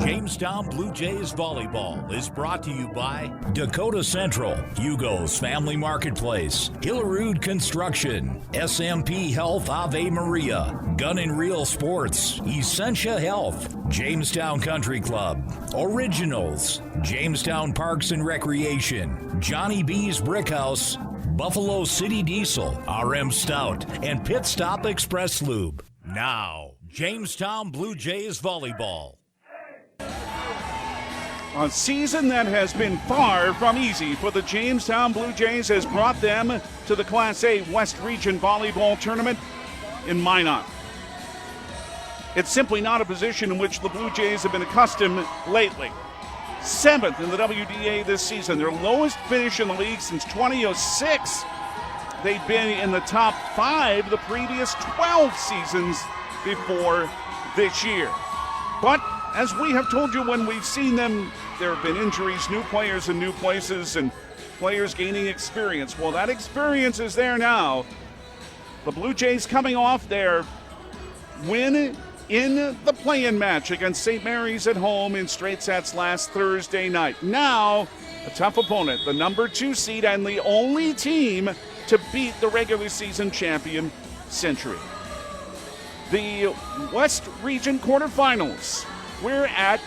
Jamestown Blue Jays Volleyball is brought to you by Dakota Central, Hugo's Family Marketplace, Hillerud Construction, SMP Health Ave Maria, Gun and Reel Sports, Essentia Health, Jamestown Country Club, Originals, Jamestown Parks and Recreation, Johnny B's Brickhouse, Buffalo City Diesel, RM Stout, and Pit Stop Express Lube. Now, Jamestown Blue Jays Volleyball. A season that has been far from easy for the Jamestown Blue Jays has brought them to the Class A West Region Volleyball Tournament in Minot. It's simply not a position in which the Blue Jays have been accustomed lately. 7th in the WDA this season, their lowest finish in the league since 2006. They've been in the top 5 the previous 12 seasons before this year. But as we have told you when we've seen them, there have been injuries, new players in new places, and players gaining experience. Well, that experience is there now. The Blue Jays coming off their win in the play-in match against St. Mary's at home in straight sets last Thursday night. Now, a tough opponent, the number 2 seed and the only team to beat the regular season champion, Century. The West Region quarterfinals. We're at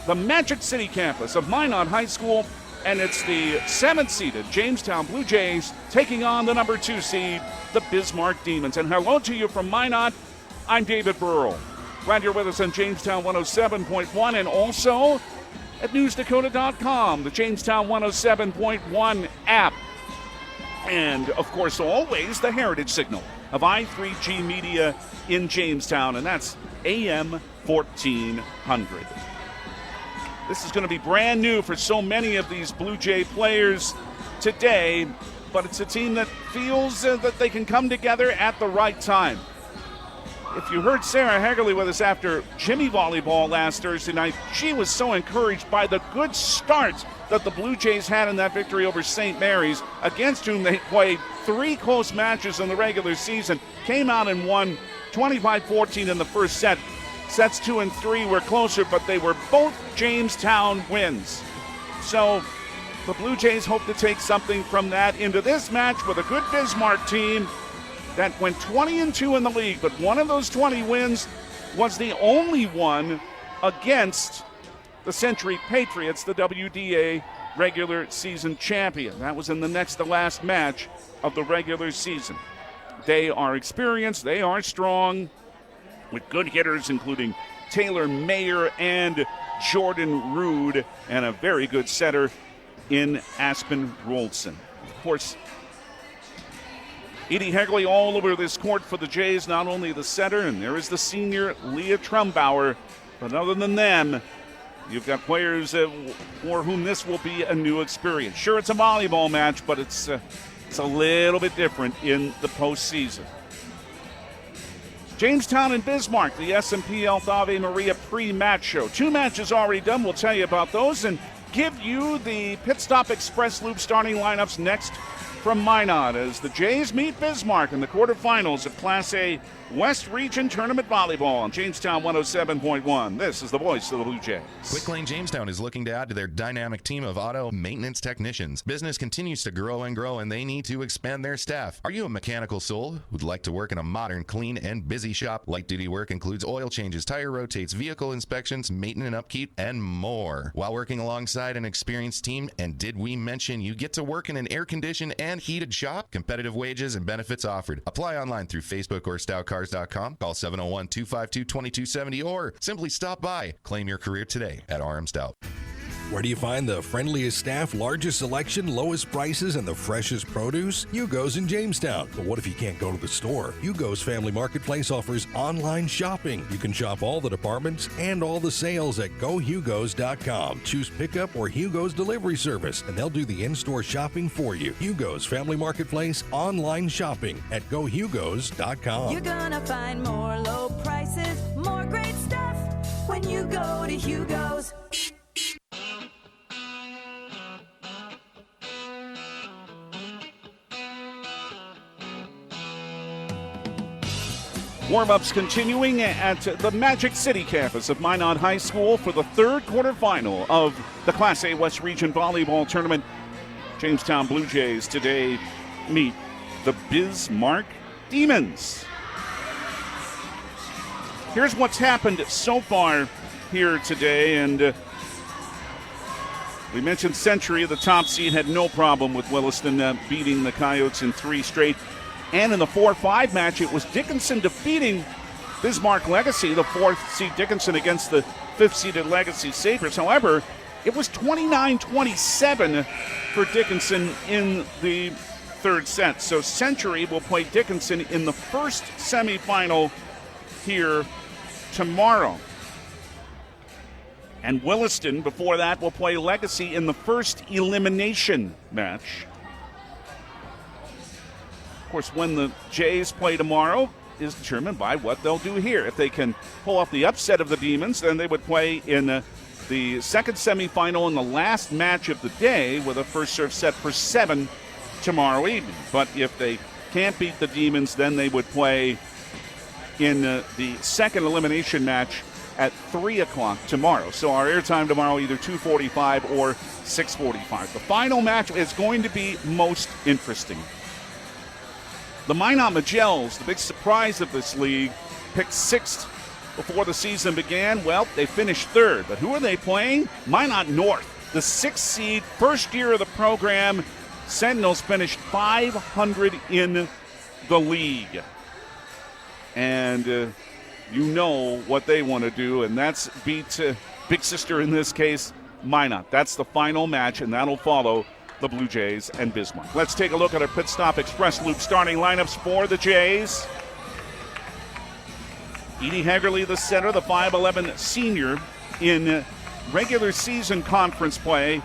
the Magic City campus of Minot High School, and it's the 7th seeded Jamestown Blue Jays taking on the number 2 seed, the Bismarck Demons. And hello to you from Minot. I'm David Burrell. Glad you're with us on Jamestown 107.1 and also at newsdakota.com, the Jamestown 107.1 app. And, of course, always the heritage signal of I3G Media in Jamestown, and that's AM 1400. This is going to be brand new for so many of these Blue Jay players today, but it's a team that feels that they can come together at the right time. If you heard Sarah Hagerly with us after Jimmy Volleyball last Thursday night, she was so encouraged by the good start that the Blue Jays had in that victory over St. Mary's, against whom they played 3 close matches in the regular season, came out and won 25-14 in the first set. Sets 2 and 3 were closer, but they were both Jamestown wins. So the Blue Jays hope to take something from that into this match with a good Bismarck team that went 20-2 in the league, but one of those 20 wins was the only one against the Century Patriots, the WDA regular season champion. That was in the next to last match of the regular season. They are experienced, they are strong, with good hitters including Taylor Mayer and Jordan Rude, and a very good setter in Aspen Rolson. Of course, Edie Hegley all over this court for the Jays, not only the setter, and there is the senior Leah Trumbauer, but other than them, you've got players for whom this will be a new experience. Sure, it's a volleyball match, but it's a little bit different in the postseason. Jamestown and Bismarck, the SMP Health Ave Maria pre-match show. 2 matches already done. We'll tell you about those and give you the Pit Stop Express Loop starting lineups next from Minot as the Jays meet Bismarck in the quarterfinals of Class A West Region Tournament Volleyball on Jamestown 107.1. This is the voice of the Blue Jays. Quick Lane Jamestown is looking to add to their dynamic team of auto maintenance technicians. Business continues to grow and grow, and they need to expand their staff. Are you a mechanical soul who'd like to work in a modern, clean, and busy shop? Light-duty work includes oil changes, tire rotates, vehicle inspections, maintenance and upkeep, and more. While working alongside an experienced team, and did we mention you get to work in an air-conditioned and heated shop? Competitive wages and benefits offered. Apply online through Facebook or StoutCars.com. Call 701-252-2270 or simply stop by. Claim your career today at RM Stout. Where do you find the friendliest staff, largest selection, lowest prices, and the freshest produce? Hugo's in Jamestown. But what if you can't go to the store? Hugo's Family Marketplace offers online shopping. You can shop all the departments and all the sales at GoHugos.com. Choose pickup or Hugo's delivery service, and they'll do the in-store shopping for you. Hugo's Family Marketplace online shopping at GoHugos.com. You're gonna find more low prices, more great stuff when you go to Hugo's. Warm-ups continuing at the Magic City campus of Minot High School for the third quarterfinal of the Class A West Region Volleyball Tournament. Jamestown Blue Jays today meet the Bismarck Demons. Here's what's happened so far here today, and we mentioned Century, the top seed, had no problem with Williston beating the Coyotes in 3 straight. And in the 4-5 match, it was Dickinson defeating Bismarck Legacy, the 4th seed Dickinson against the 5th seeded Legacy Sabres. However, it was 29-27 for Dickinson in the 3rd set. So Century will play Dickinson in the first semifinal here tomorrow. And Williston, before that, will play Legacy in the first elimination match. Of course, when the Jays play tomorrow is determined by what they'll do here. If they can pull off the upset of the Demons, then they would play in the second semifinal in the last match of the day with a first serve set for 7 tomorrow evening. But if they can't beat the Demons, then they would play in the second elimination match at 3 o'clock tomorrow. So our airtime tomorrow, either 2:45 or 6:45. The final match is going to be most interesting. The Minot Magels, the big surprise of this league, picked 6th before the season began. Well, they finished 3rd. But who are they playing? Minot North, the 6th seed, first year of the program. Sentinels finished 500 in the league. And you know what they want to do, and that's beat big sister in this case, Minot. That's the final match, and that'll follow the Blue Jays and Bismarck. Let's take a look at our Pit Stop Express Loop starting lineups for the Jays. Edie Hagerly, the center, the 5'11 senior. In regular season conference play,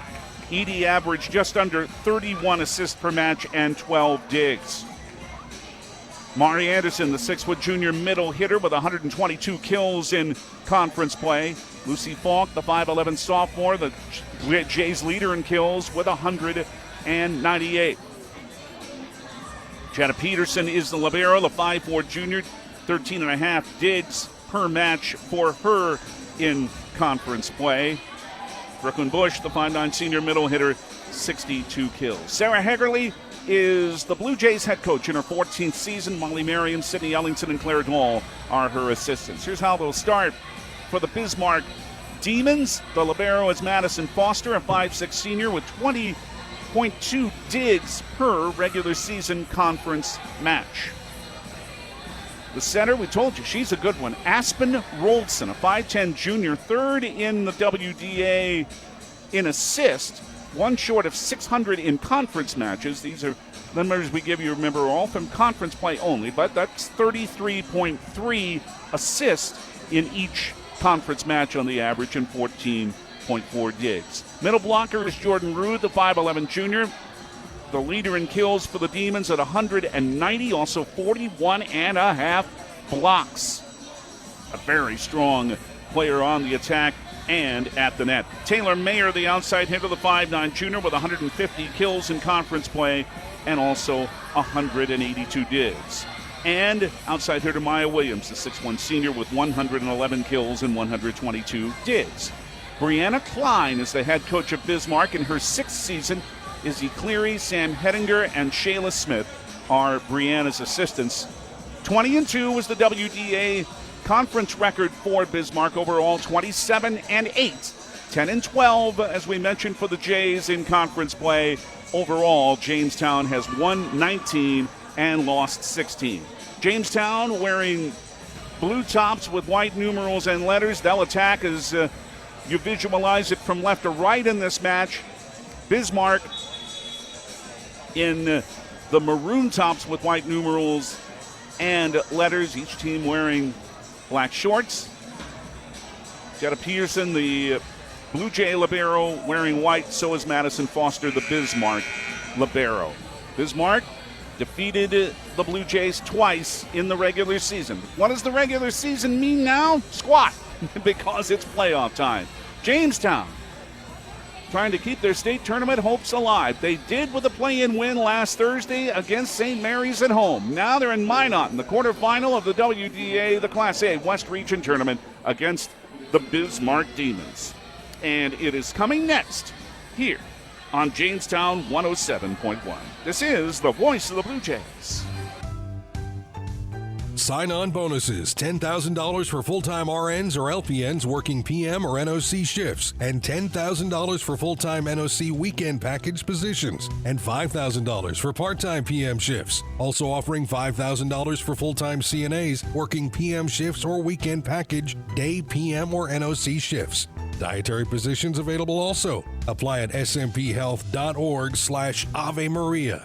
Edie averaged just under 31 assists per match and 12 digs. Mari Anderson, the 6-foot junior middle hitter with 122 kills in conference play. Lucy Falk, the 5'11 sophomore, the Jays leader in kills with 198. Jenna Peterson is the libero, the 5'4 junior, 13.5 digs per match for her in conference play. Brooklyn Bush, the 5'9 senior middle hitter, 62 kills. Sarah Hagerly is the Blue Jays head coach in her 14th season. Molly Merriam, Sydney Ellington, and Claire Gall are her assistants. Here's how they'll start for the Bismarck Demons. The libero is Madison Foster, a 5'6 senior with 20.2 digs per regular season conference match. The center, we told you, she's a good one. Aspen Roldson, a 5'10 junior, 3rd in the WDA in assist, 1 short of 600 in conference matches. These are numbers we give you, remember, all from conference play only, but that's 33.3 assists in each conference match on the average and 14.4 digs. Middle blocker is Jordan Rude, the 5'11 junior, the leader in kills for the Demons at 190, also 41.5 blocks. A very strong player on the attack and at the net. Taylor Mayer, the outside hitter, the 5'9 junior with 150 kills in conference play and also 182 digs. And outside hitter Maya Williams, the 6'1 senior with 111 kills and 122 digs. Brianna Klein is the head coach of Bismarck in her 6th season. Izzy Cleary, Sam Hettinger, and Shayla Smith are Brianna's assistants. 20-2 was the WDA conference record for Bismarck overall, 27-8. 10-12, as we mentioned, for the Jays in conference play. Overall, Jamestown has won 19 and lost 16. Jamestown wearing blue tops with white numerals and letters. They'll attack as you visualize it from left to right in this match. Bismarck in the maroon tops with white numerals and letters, each team wearing black shorts. Jenna Peterson, the Blue Jay libero, wearing white. So is Madison Foster, the Bismarck libero. Bismarck defeated the Blue Jays twice in the regular season. What does the regular season mean now? Squat, because it's playoff time. Jamestown trying to keep their state tournament hopes alive. They did with a play-in win last Thursday against St. Mary's at home. Now they're in Minot in the quarterfinal of the WDA, the Class A West Region Tournament, against the Bismarck Demons. And it is coming next here on Jamestown 107.1. This is the voice of the Blue Jays. Sign-on bonuses, $10,000 for full-time RNs or LPNs working PM or NOC shifts, and $10,000 for full-time NOC weekend package positions, and $5,000 for part-time PM shifts. Also offering $5,000 for full-time CNAs working PM shifts or weekend package, day, PM, or NOC shifts. Dietary positions available also. Apply at smphhealth.org/Ave Maria.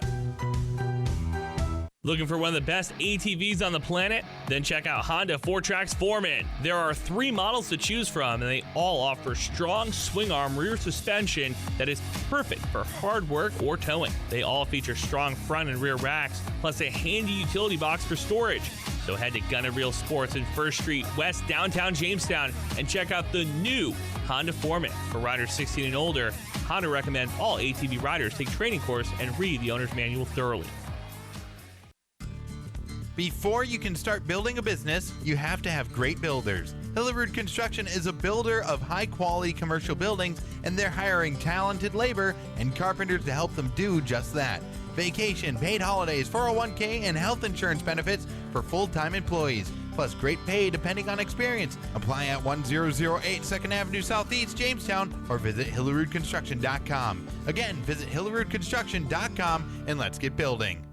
Looking for one of the best ATVs on the planet? Then check out Honda 4Trax Foreman. There are 3 models to choose from, and they all offer strong swing arm rear suspension that is perfect for hard work or towing. They all feature strong front and rear racks, plus a handy utility box for storage. So head to Gun & Reel Sports in 1st Street West, downtown Jamestown, and check out the new Honda Foreman. For riders 16 and older, Honda recommends all ATV riders take training course and read the owner's manual thoroughly. Before you can start building a business, you have to have great builders. Hillerud Construction is a builder of high-quality commercial buildings, and they're hiring talented labor and carpenters to help them do just that. Vacation, paid holidays, 401k, and health insurance benefits for full-time employees, plus great pay depending on experience. Apply at 1008 2nd Avenue Southeast, Jamestown, or visit HillerudConstruction.com. Again, visit HillerudConstruction.com, and let's get building.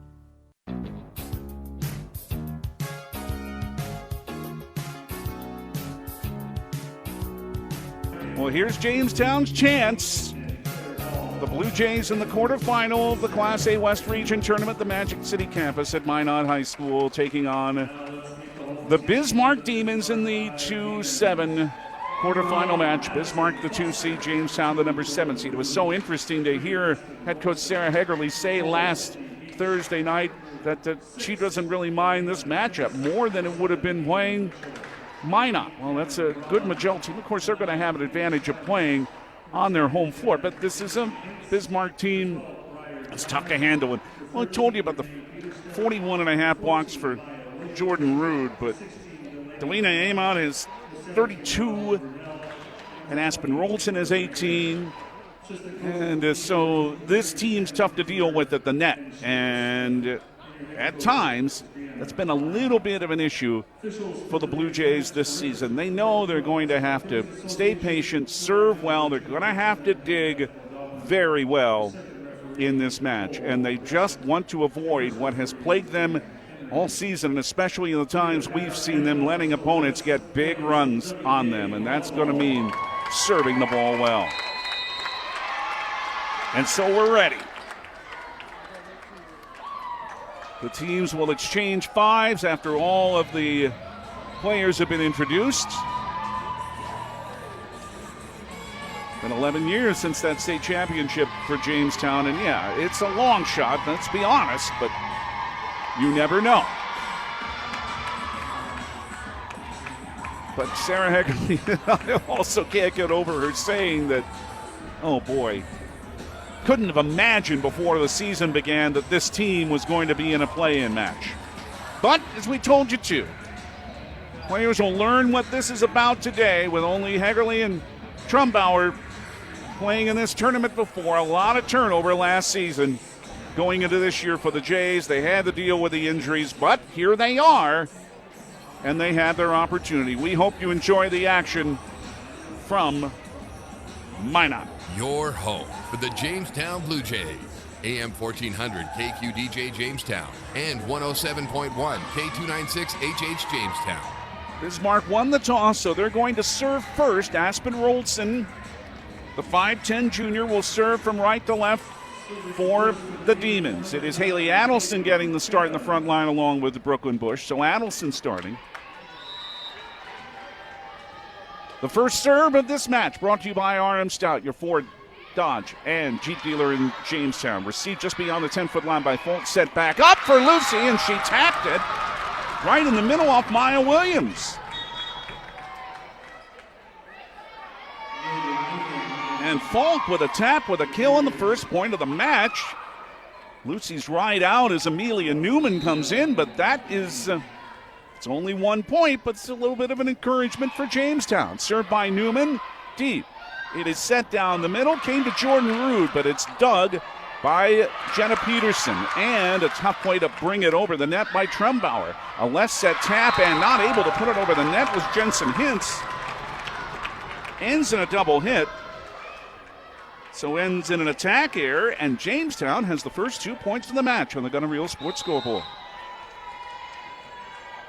Well, here's Jamestown's chance. The Blue Jays in the quarterfinal of the Class A West Region Tournament, the Magic City campus at Minot High School, taking on the Bismarck Demons in the 2-7 quarterfinal match. Bismarck, the 2 seed, Jamestown, the number 7 seed. It was so interesting to hear head coach Sarah Hegerle say last Thursday night that she doesn't really mind this matchup more than it would have been playing Minot. Well, that's a good Magellan team. Of course, they're going to have an advantage of playing on their home floor, but this is a Bismarck team that's tough to handle. And, well, I told you about the 41.5 blocks for Jordan Rude, but Delina Amon is 32, and Aspen Rolson is 18. And so this team's tough to deal with at the net. And at times, that's been a little bit of an issue for the Blue Jays this season. They know they're going to have to stay patient, serve well. They're going to have to dig very well in this match. And they just want to avoid what has plagued them all season, and especially in the times we've seen them letting opponents get big runs on them. And that's going to mean serving the ball well. And so we're ready. The teams will exchange fives after all of the players have been introduced. Been 11 years since that state championship for Jamestown, and yeah, it's a long shot, let's be honest, but you never know. But Sarah Hegerle, I also can't get over her saying that, oh boy, couldn't have imagined before the season began that this team was going to be in a play-in match. But, as we told you to, players will learn what this is about today with only Hegerle and Trumbauer playing in this tournament before. A lot of turnover last season going into this year for the Jays. They had to deal with the injuries, but here they are, and they had their opportunity. We hope you enjoy the action from Minot. Your home for the Jamestown Blue Jays. AM 1400 KQDJ Jamestown and 107.1 K296 HH Jamestown. Bismarck won the toss, so they're going to serve first. Aspen Rolson, the 5'10 junior, will serve from right to left for the Demons. It is Haley Adelson getting the start in the front line along with Brooklyn Bush, so Adelson starting. The first serve of this match brought to you by RM Stout, your Ford, Dodge, and Jeep dealer in Jamestown. Received just beyond the 10-foot line by Fultz. Set back up for Lucy, and she tapped it right in the middle off Maya Williams. And and Falk with a tap with a kill in the first point of the match. Lucy's right out as Amelia Newman comes in, but that is, it's only 1 point, but it's a little bit of an encouragement for Jamestown. Served by Newman, deep. It is set down the middle, came to Jordan Rude, but it's dug by Jenna Peterson, and a tough way to bring it over the net by Trumbauer. A left set tap, and not able to put it over the net was Jensen Hintz. Ends in a double hit. So ends in an attack error, and Jamestown has the first 2 points of the match on the Gunner Reel Sports scoreboard.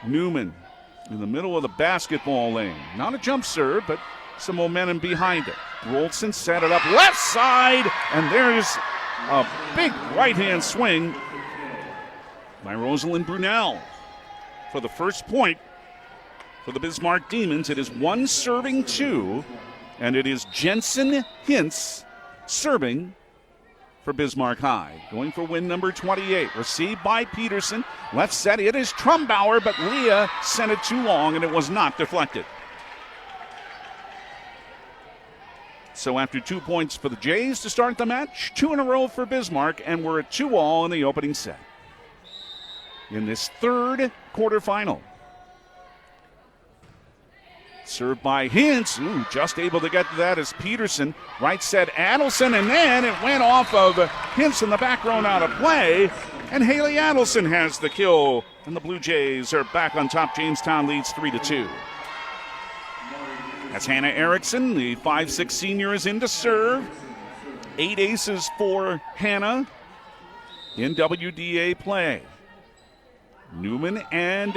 Newman in the middle of the basketball lane. Not a jump serve, but some momentum behind it. Rolson set it up left side, and there's a big right-hand swing by Rosalind Brunel for the first point for the Bismarck Demons. It is 1-2, and it is Jensen Hintz serving for Bismarck High. Going for win number 28. Received by Peterson. Left set, it is Trumbauer, but Leah sent it too long, and it was not deflected. So after 2 points for the Jays to start the match, 2 in a row for Bismarck, and we're at 2-all in the opening set. In this third quarterfinal. Served by Hintz. Just able to get to that as Peterson. Right set Adelson, and then it went off of Hintz in the back row out of play. And Haley Adelson has the kill, and the Blue Jays are back on top. Jamestown leads 3-2. As Hannah Erickson, the 5'6" senior, is in to serve. 8 aces for Hannah in WDA play. Newman and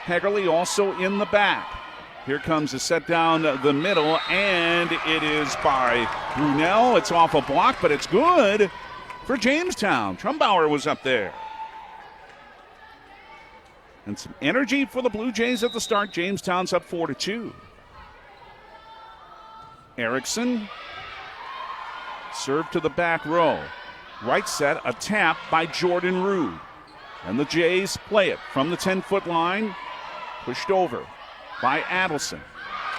Hegerly also in the back. Here comes a set down the middle, and it is by Brunel. It's off a block, but it's good for Jamestown. Trumbauer was up there. And some energy for the Blue Jays at the start. Jamestown's up 4-2. Erickson served to the back row. Right set, a tap by Jordan Rude. And the Jays play it from the 10-foot line. Pushed over by Adelson.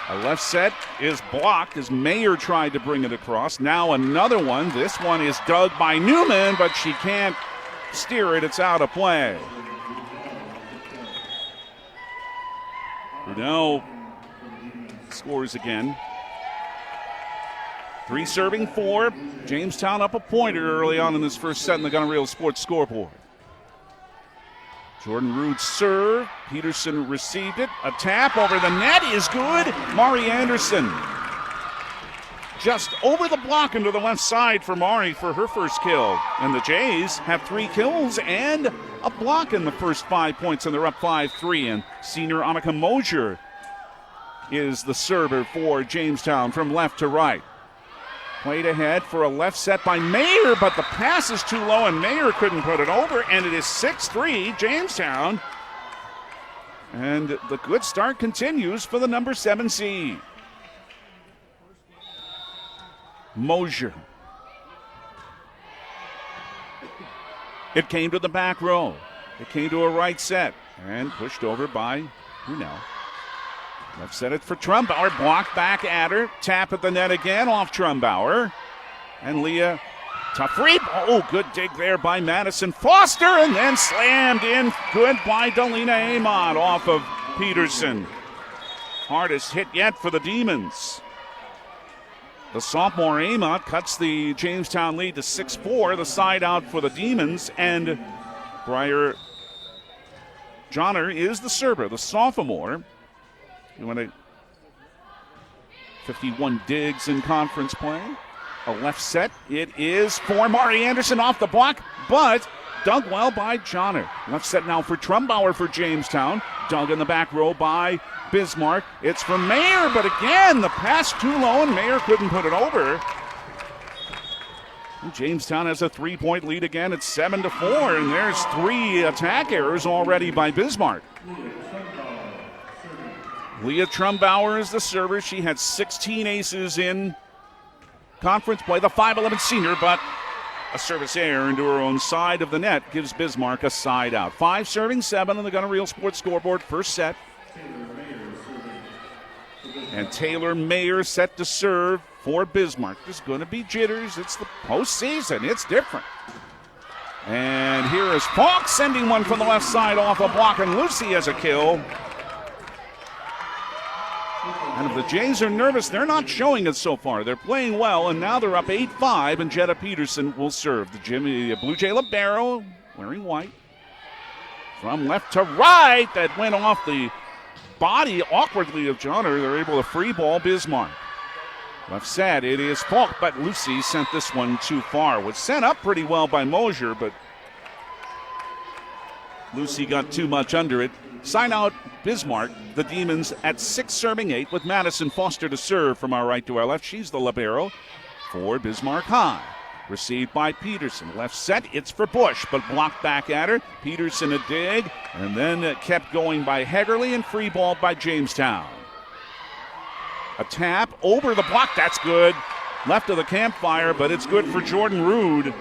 A left set is blocked as Mayer tried to bring it across. Now another one. This one is dug by Newman, but she can't steer it. It's out of play. Brunel scores again. 3 serving 4. Jamestown up a pointer early on in this first set in the Gunner Reel Sports scoreboard. Jordan Rude serve. Peterson received it. A tap over the net is good. Mari Anderson just over the block into the left side for Mari for her first kill. And the Jays have 3 kills and a block in the first 5 points, and they're up 5-3. And senior Annika Mosier is the server for Jamestown from left to right. Played ahead for a left set by Mayer, but the pass is too low, and Mayer couldn't put it over, and it is 6-3 Jamestown. And the good start continues for the number 7 seed. Mosier. It came to the back row. It came to a right set, and pushed over by Brunel. Left set it for Trumbauer, blocked back at her, tap at the net again off Trumbauer. And Leah, tough rebound. Oh, good dig there by Madison Foster, and then slammed in. Good by Delina Amott off of Peterson. Hardest hit yet for the Demons. The sophomore Amott cuts the Jamestown lead to 6-4. The side out for the Demons, and Briar Johnner is the server, the sophomore. You want to 51 digs in conference play. A left set. It is for Mari Anderson off the block, but dug well by Johnner. Left set now for Trumbauer for Jamestown. Dug in the back row by Bismarck. It's for Mayer, but again, the pass too low, and Mayer couldn't put it over. And Jamestown has a 3-point lead again. It's 7-4, and there's 3 attack errors already by Bismarck. Leah Trumbauer is the server. She had 16 aces in conference play, the 5'11 senior, but a service error into her own side of the net gives Bismarck a side out. 5 serving 7 on the Gunner Reel Sports scoreboard, first set. And Taylor Mayer set to serve for Bismarck. There's going to be jitters. It's the postseason. It's different. And here is Falk sending one from the left side off a block, and Lucy has a kill. And if the Jays are nervous, they're not showing it so far. They're playing well, and now they're up 8-5, and Jetta Peterson will serve. The Blue Jay libero, wearing white. From left to right, that went off the body awkwardly of Johnner. They're able to free ball Bismarck. Left set, it is Falk, but Lucy sent this one too far. Was sent up pretty well by Mosier, but Lucy got too much under it. Sign out Bismarck, the Demons at 6 serving 8 with Madison Foster to serve from our right to our left. She's the libero for Bismarck High. Received by Peterson. Left set, it's for Bush, but blocked back at her. Peterson a dig, and then kept going by Hegerly and free ball by Jamestown. A tap over the block, that's good. Left of the campfire, but it's good for Jordan Rude.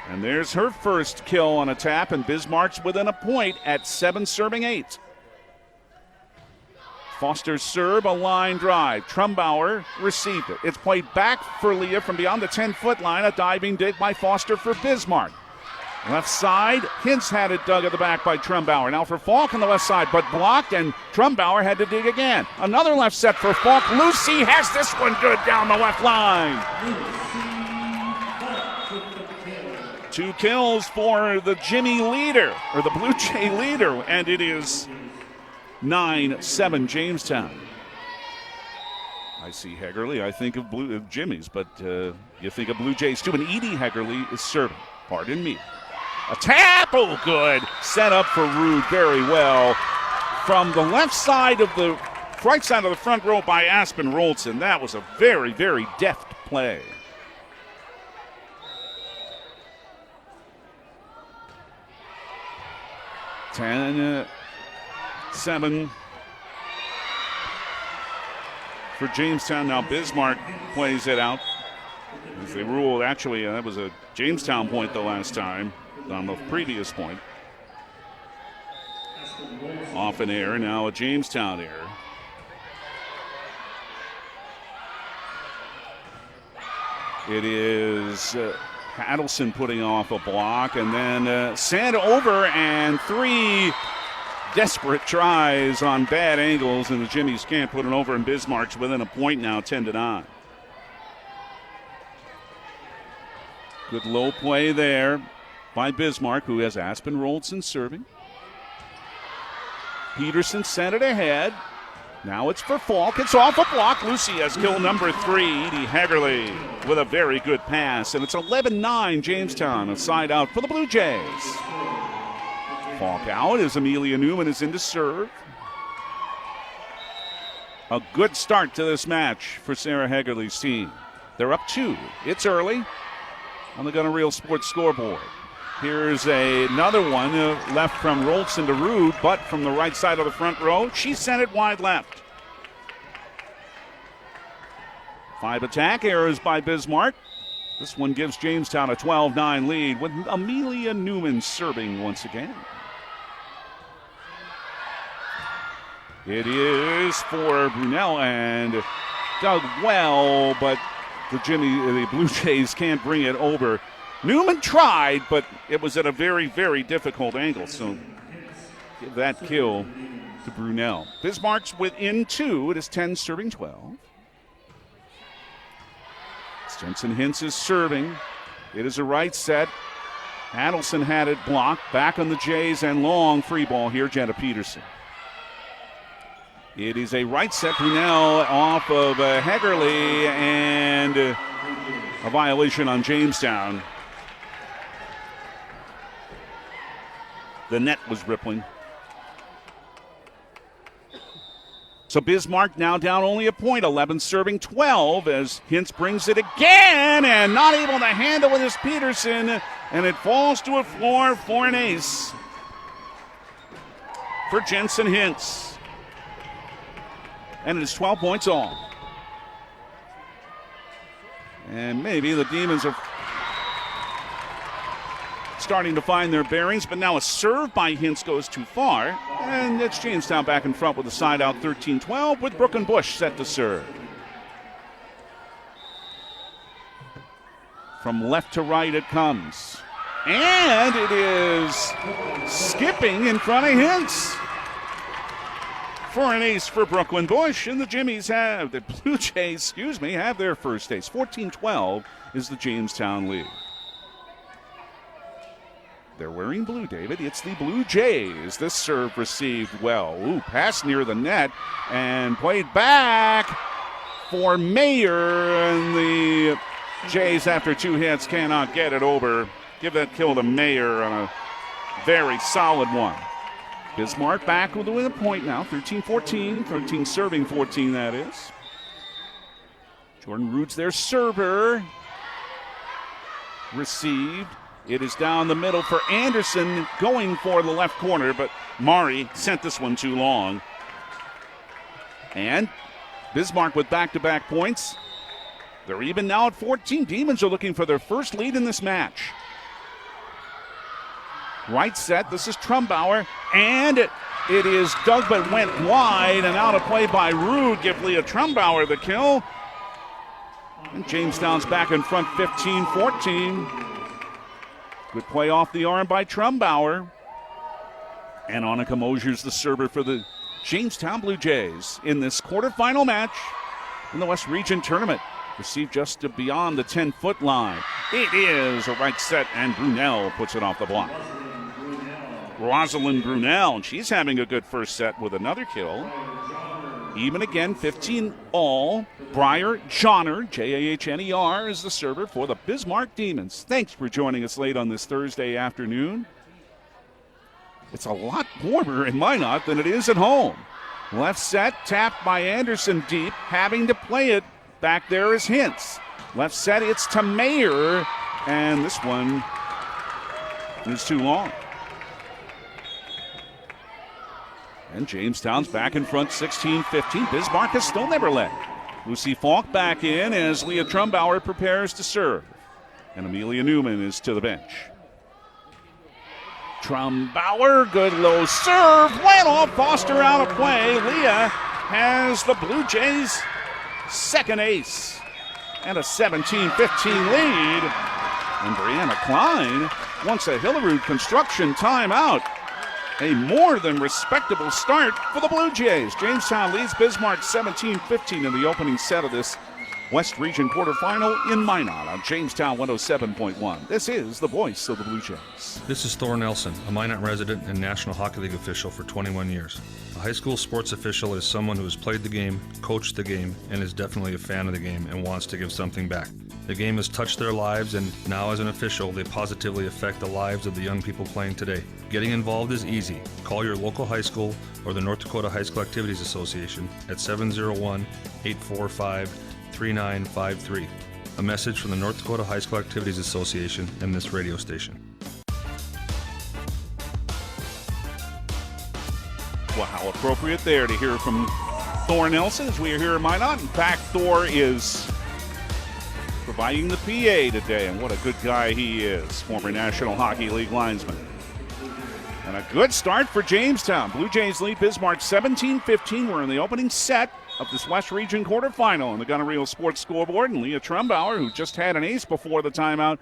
And there's her first kill on a tap, and Bismarck's within a point at 7 serving 8. Foster's serve, a line drive. Trumbauer received it. It's played back for Leah from beyond the 10-foot line. A diving dig by Foster for Bismarck. Left side, Hintz had it dug at the back by Trumbauer. Now for Falk on the left side, but blocked, and Trumbauer had to dig again. Another left set for Falk. Lucy has this one good down the left line. 2 kills for the Jimmy leader, or the Blue Jay leader, and it is 9-7 Jamestown. I see Hegerly, I think of Jimmy's, but you think of Blue Jays too, and Edie Hegerly is serving. Pardon me. A tap, oh good. Set up for Rude very well. From the left side of the right side of the front row by Aspen Roldson. That was a very, very deft play. Ten, 7 for Jamestown. Now Bismarck plays it out. As they ruled, actually, that was a Jamestown point the last time, on the previous point. Off an error, now a Jamestown error. It is Adelson putting off a block, and then sent over, and 3 desperate tries on bad angles, and the Jimmies can't put it over, and Bismarck's within a point now, 10-9. Good low play there by Bismarck, who has Aspen Roldson serving. Peterson sent it ahead. Now it's for Falk. It's off a block. Lucy has kill number 3. Edie Hegerly with a very good pass. And it's 11-9 Jamestown. A side out for the Blue Jays. Falk out as Amelia Newman is in to serve. A good start to this match for Sarah Hegerly's team. They're up 2. It's early on the Gunner Real Sports scoreboard. Here's another one left from Roldson to Rude, but from the right side of the front row. She sent it wide left. 5 attack errors by Bismarck. This one gives Jamestown a 12-9 lead with Amelia Newman serving once again. It is for Brunel and dug well, but the Blue Jays can't bring it over. Newman tried, but it was at a very, very difficult angle, so give that kill to Brunel. Bismarck's within 2. It is 10 serving 12. Stinson Hintz is serving. It is a right set. Adelson had it blocked. Back on the Jays and long free ball here, Jetta Peterson. It is a right set. Brunel off of Hegerly, and a violation on Jamestown. The net was rippling. So Bismarck now down only a point, 11 serving 12, as Hintz brings it again, and not able to handle it is Peterson, and it falls to a floor for an ace for Jensen Hintz. And it is 12 points all. And maybe the Demons are... It's starting to find their bearings, but now a serve by Hintz goes too far, and it's Jamestown back in front with a side out 13-12 with Brooklyn Bush set to serve. From left to right it comes, and it is skipping in front of Hintz for an ace for Brooklyn Bush, and the Blue Jays, have their first ace. 14-12 is the Jamestown lead. They're wearing blue, David. It's the Blue Jays. This serve received well. Ooh, pass near the net and played back for Mayer, and the Jays, after 2 hits, cannot get it over. Give that kill to Mayer on a very solid one. Bismarck back with a point now, 13-14, 13 serving 14, that is. Jordan Rood's their server. Received. It is down the middle for Anderson, going for the left corner, but Mari sent this one too long. And Bismarck with back-to-back points. They're even now at 14. Demons are looking for their first lead in this match. Right set, this is Trumbauer, and it is dug but went wide, and out of play by Rood. Give Leah Trumbauer the kill. And Jamestown's back in front 15-14. Good play off the arm by Trumbauer. And Annika Mosier's the server for the Jamestown Blue Jays in this quarterfinal match in the West Region Tournament. Received just beyond the 10-foot line. It is a right set, and Brunel puts it off the block. Rosalind Brunel, and she's having a good first set with another kill. Even again, 15 all. Breyer Johner, Jahner, is the server for the Bismarck Demons. Thanks for joining us late on this Thursday afternoon. It's a lot warmer in Minot than it is at home. Left set, tapped by Anderson deep, having to play it. Back there is Hintz. Left set, it's to Mayer, and this one is too long. And Jamestown's back in front 16-15. Bismarck has still never led. Lucy Falk back in as Leah Trumbauer prepares to serve. And Amelia Newman is to the bench. Trumbauer, good low serve, went off Foster out of play. Leah has the Blue Jays' second ace and a 17-15 lead. And Brianna Klein wants a Hillerud Construction timeout. A more than respectable start for the Blue Jays. Jamestown leads Bismarck 17-15 in the opening set of this West Region quarterfinal in Minot on Jamestown 107.1. This is the voice of the Blue Jays. This is Thor Nelson, a Minot resident and National Hockey League official for 21 years. A high school sports official is someone who has played the game, coached the game, and is definitely a fan of the game and wants to give something back. The game has touched their lives, and now as an official, they positively affect the lives of the young people playing today. Getting involved is easy. Call your local high school or the North Dakota High School Activities Association at 701-845-3953. A message from the North Dakota High School Activities Association and this radio station. Well, how appropriate there to hear from Thor Nelson as we are here in Minot. In fact, Thor is providing the PA today, and what a good guy he is, former National Hockey League linesman. And a good start for Jamestown. Blue Jays lead Bismarck 17-15. We're in the opening set of this West Region quarterfinal on the Gunnereal Sports scoreboard. And Leah Trumbauer, who just had an ace before the timeout,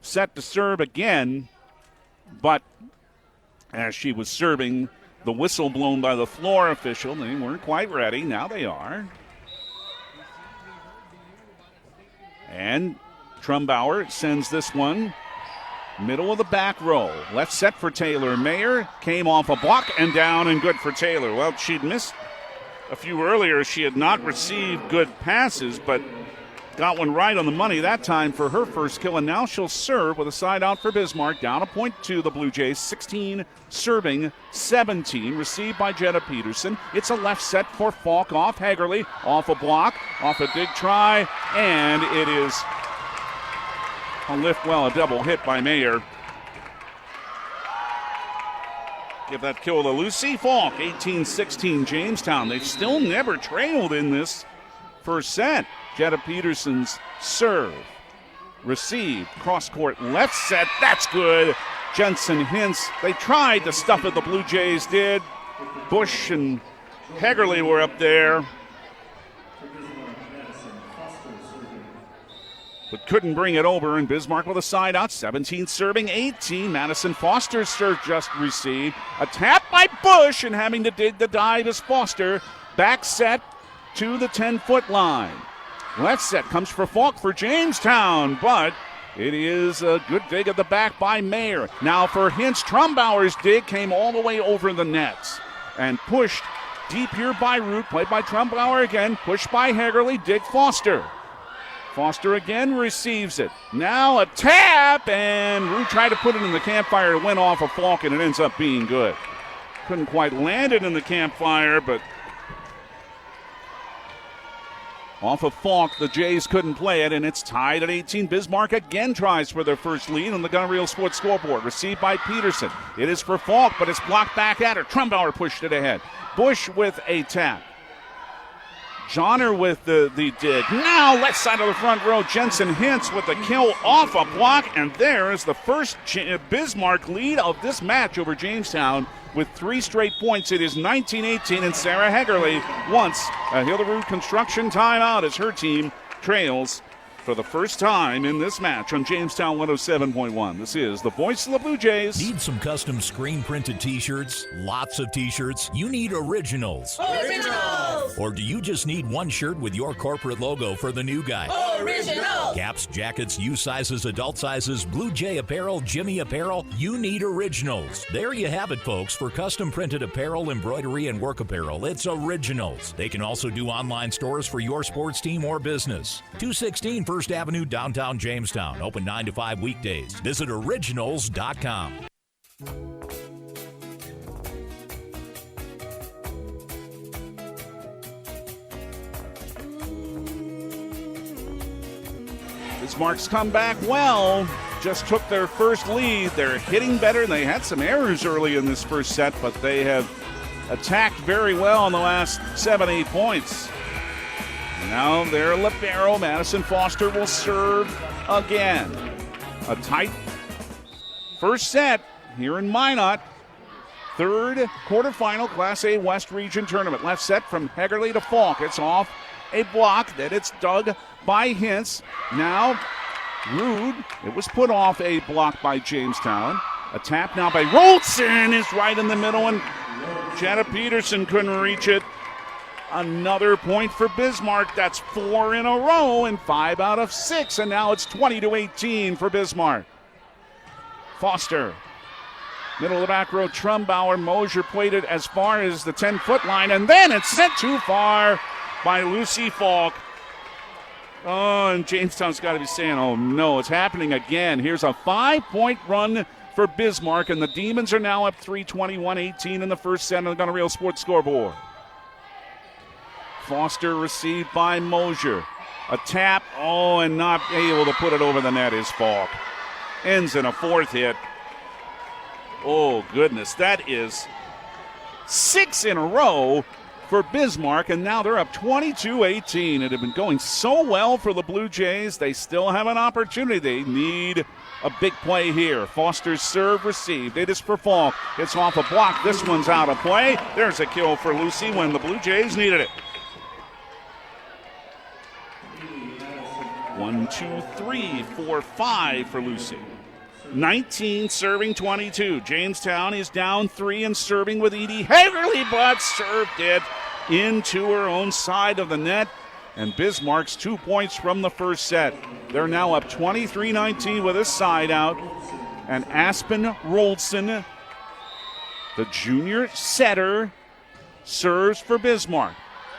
set to serve again. But as she was serving, the whistle blown by the floor official, they weren't quite ready. Now they are. And Trumbauer sends this one middle of the back row. Left set for Taylor Mayer. Came off a block and down, and good for Taylor. Well, she'd missed a few earlier. She had not received good passes, but got one right on the money that time for her first kill, and now she'll serve with a side out for Bismarck. Down a point to the Blue Jays. 16 serving 17. Received by Jetta Peterson. It's a left set for Falk off Hagerly. Off a block. Off a big try. And it is a a double hit by Mayer. Give that kill to Lucy Falk. 18-16 Jamestown. They've still never trailed in this first set. Jetta Peterson's serve. Received. Cross court left set. That's good. Jensen Hintz. They tried to stuff it, the Blue Jays did. Bush and Hegerly were up there, but couldn't bring it over, and Bismarck with a side out. 17 serving, 18. Madison Foster's serve just received. A tap by Bush, and having to dig the dive is Foster. Back set to the 10-foot line. Left set comes for Falk for Jamestown, but it is a good dig at the back by Mayer. Now for Hintz, Trumbauer's dig came all the way over the nets and pushed deep here by Root. Played by Trumbauer again. Pushed by Hegerly. Dig Foster. Foster again receives it. Now a tap, and Root tried to put it in the campfire. It went off of Falk, and it ends up being good. Couldn't quite land it in the campfire, but off of Falk, the Jays couldn't play it, and it's tied at 18. Bismarck again tries for their first lead on the Gunner Real Sports scoreboard. Received by Peterson. It is for Falk, but it's blocked back at her. Trumbauer pushed it ahead. Bush with a tap. Johnner with the dig. Now left side of the front row, Jensen Hintz with the kill off a block, and there is the first Bismarck lead of this match over Jamestown with 3 straight points. It is 19-18, and Sarah Hegerly wants a Hillerud Construction timeout as her team trails for the first time in this match on Jamestown 107.1. This is the voice of the Blue Jays. Need some custom screen printed t-shirts? Lots of t-shirts? You need originals. Originals! Or do you just need one shirt with your corporate logo for the new guy? Originals! Caps, jackets, U sizes, adult sizes, Blue Jay apparel, Jimmy apparel. You need originals. There you have it, folks. For custom printed apparel, embroidery, and work apparel, it's originals. They can also do online stores for your sports team or business. 216 First Avenue, downtown Jamestown. Open 9 to 5 weekdays. Visit originals.com. Bismarck's come back well. Just took their first lead. They're hitting better. They had some errors early in this first set, but they have attacked very well in the last 7-8 points. Now their libero, Madison Foster, will serve again. A tight first set here in Minot. Third quarterfinal Class A West Region Tournament. Left set from Hegerly to Falk. It's off a block. Then it's dug by Hintz. Now Rude. It was put off a block by Jamestown. A tap now by Rolson is right in the middle, and Jana Peterson couldn't reach it. Another point for Bismarck. That's 4 in a row and 5 out of 6. And now it's 20-18 for Bismarck. Foster. Middle of the back row, Trumbauer. Mosier played it as far as the 10-foot line. And then it's sent too far by Lucy Falk. Oh, and Jamestown's got to be saying, oh no, it's happening again. Here's a 5-point run for Bismarck. And the Demons are now up 3-21-18 in the first set on the Gunner Real Sports scoreboard. Foster received by Mosier. A tap, and not able to put it over the net is Falk. Ends in a 4th hit. Oh, goodness. That is 6 in a row for Bismarck, and now they're up 22-18. It had been going so well for the Blue Jays. They still have an opportunity. They need a big play here. Foster's serve received. It is for Falk. It's off a block. This one's out of play. There's a kill for Lucy when the Blue Jays needed it. 1, 2, 3, 4, 5 for Lucy. 19 serving 22. Jamestown is down 3 and serving with Edie Hegerly, but served it into her own side of the net. And Bismarck's 2 points from the first set. They're now up 23-19 with a side out. And Aspen Rolson, the junior setter, serves for Bismarck.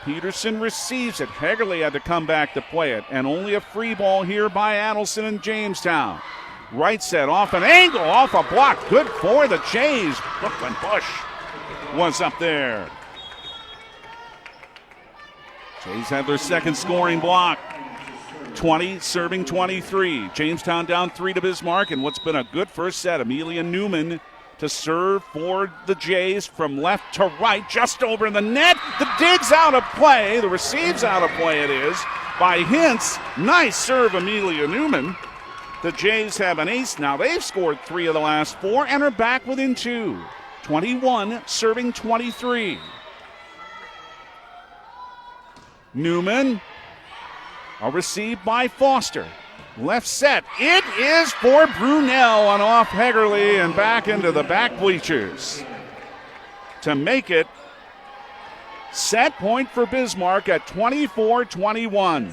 Peterson receives it. Hegerly had to come back to play it. And only a free ball here by Adelson and Jamestown. Right set off an angle, off a block. Good for the Jays. Brooklyn Bush was up there. Jays have their second scoring block. 20 serving 23. Jamestown down 3 to Bismarck, and what's been a good first set. Amelia Newman to serve for the Jays from left to right, just over the net. The dig's out of play. The receive's out of play, it is, by Hintz. Nice serve, Amelia Newman. The Jays have an ace now. They've scored 3 of the last 4 and are back within 2. 21 serving 23. Newman, a receive by Foster. Left set. It is for Brunel on off Hegerly and back into the back bleachers to make it set point for Bismarck at 24-21.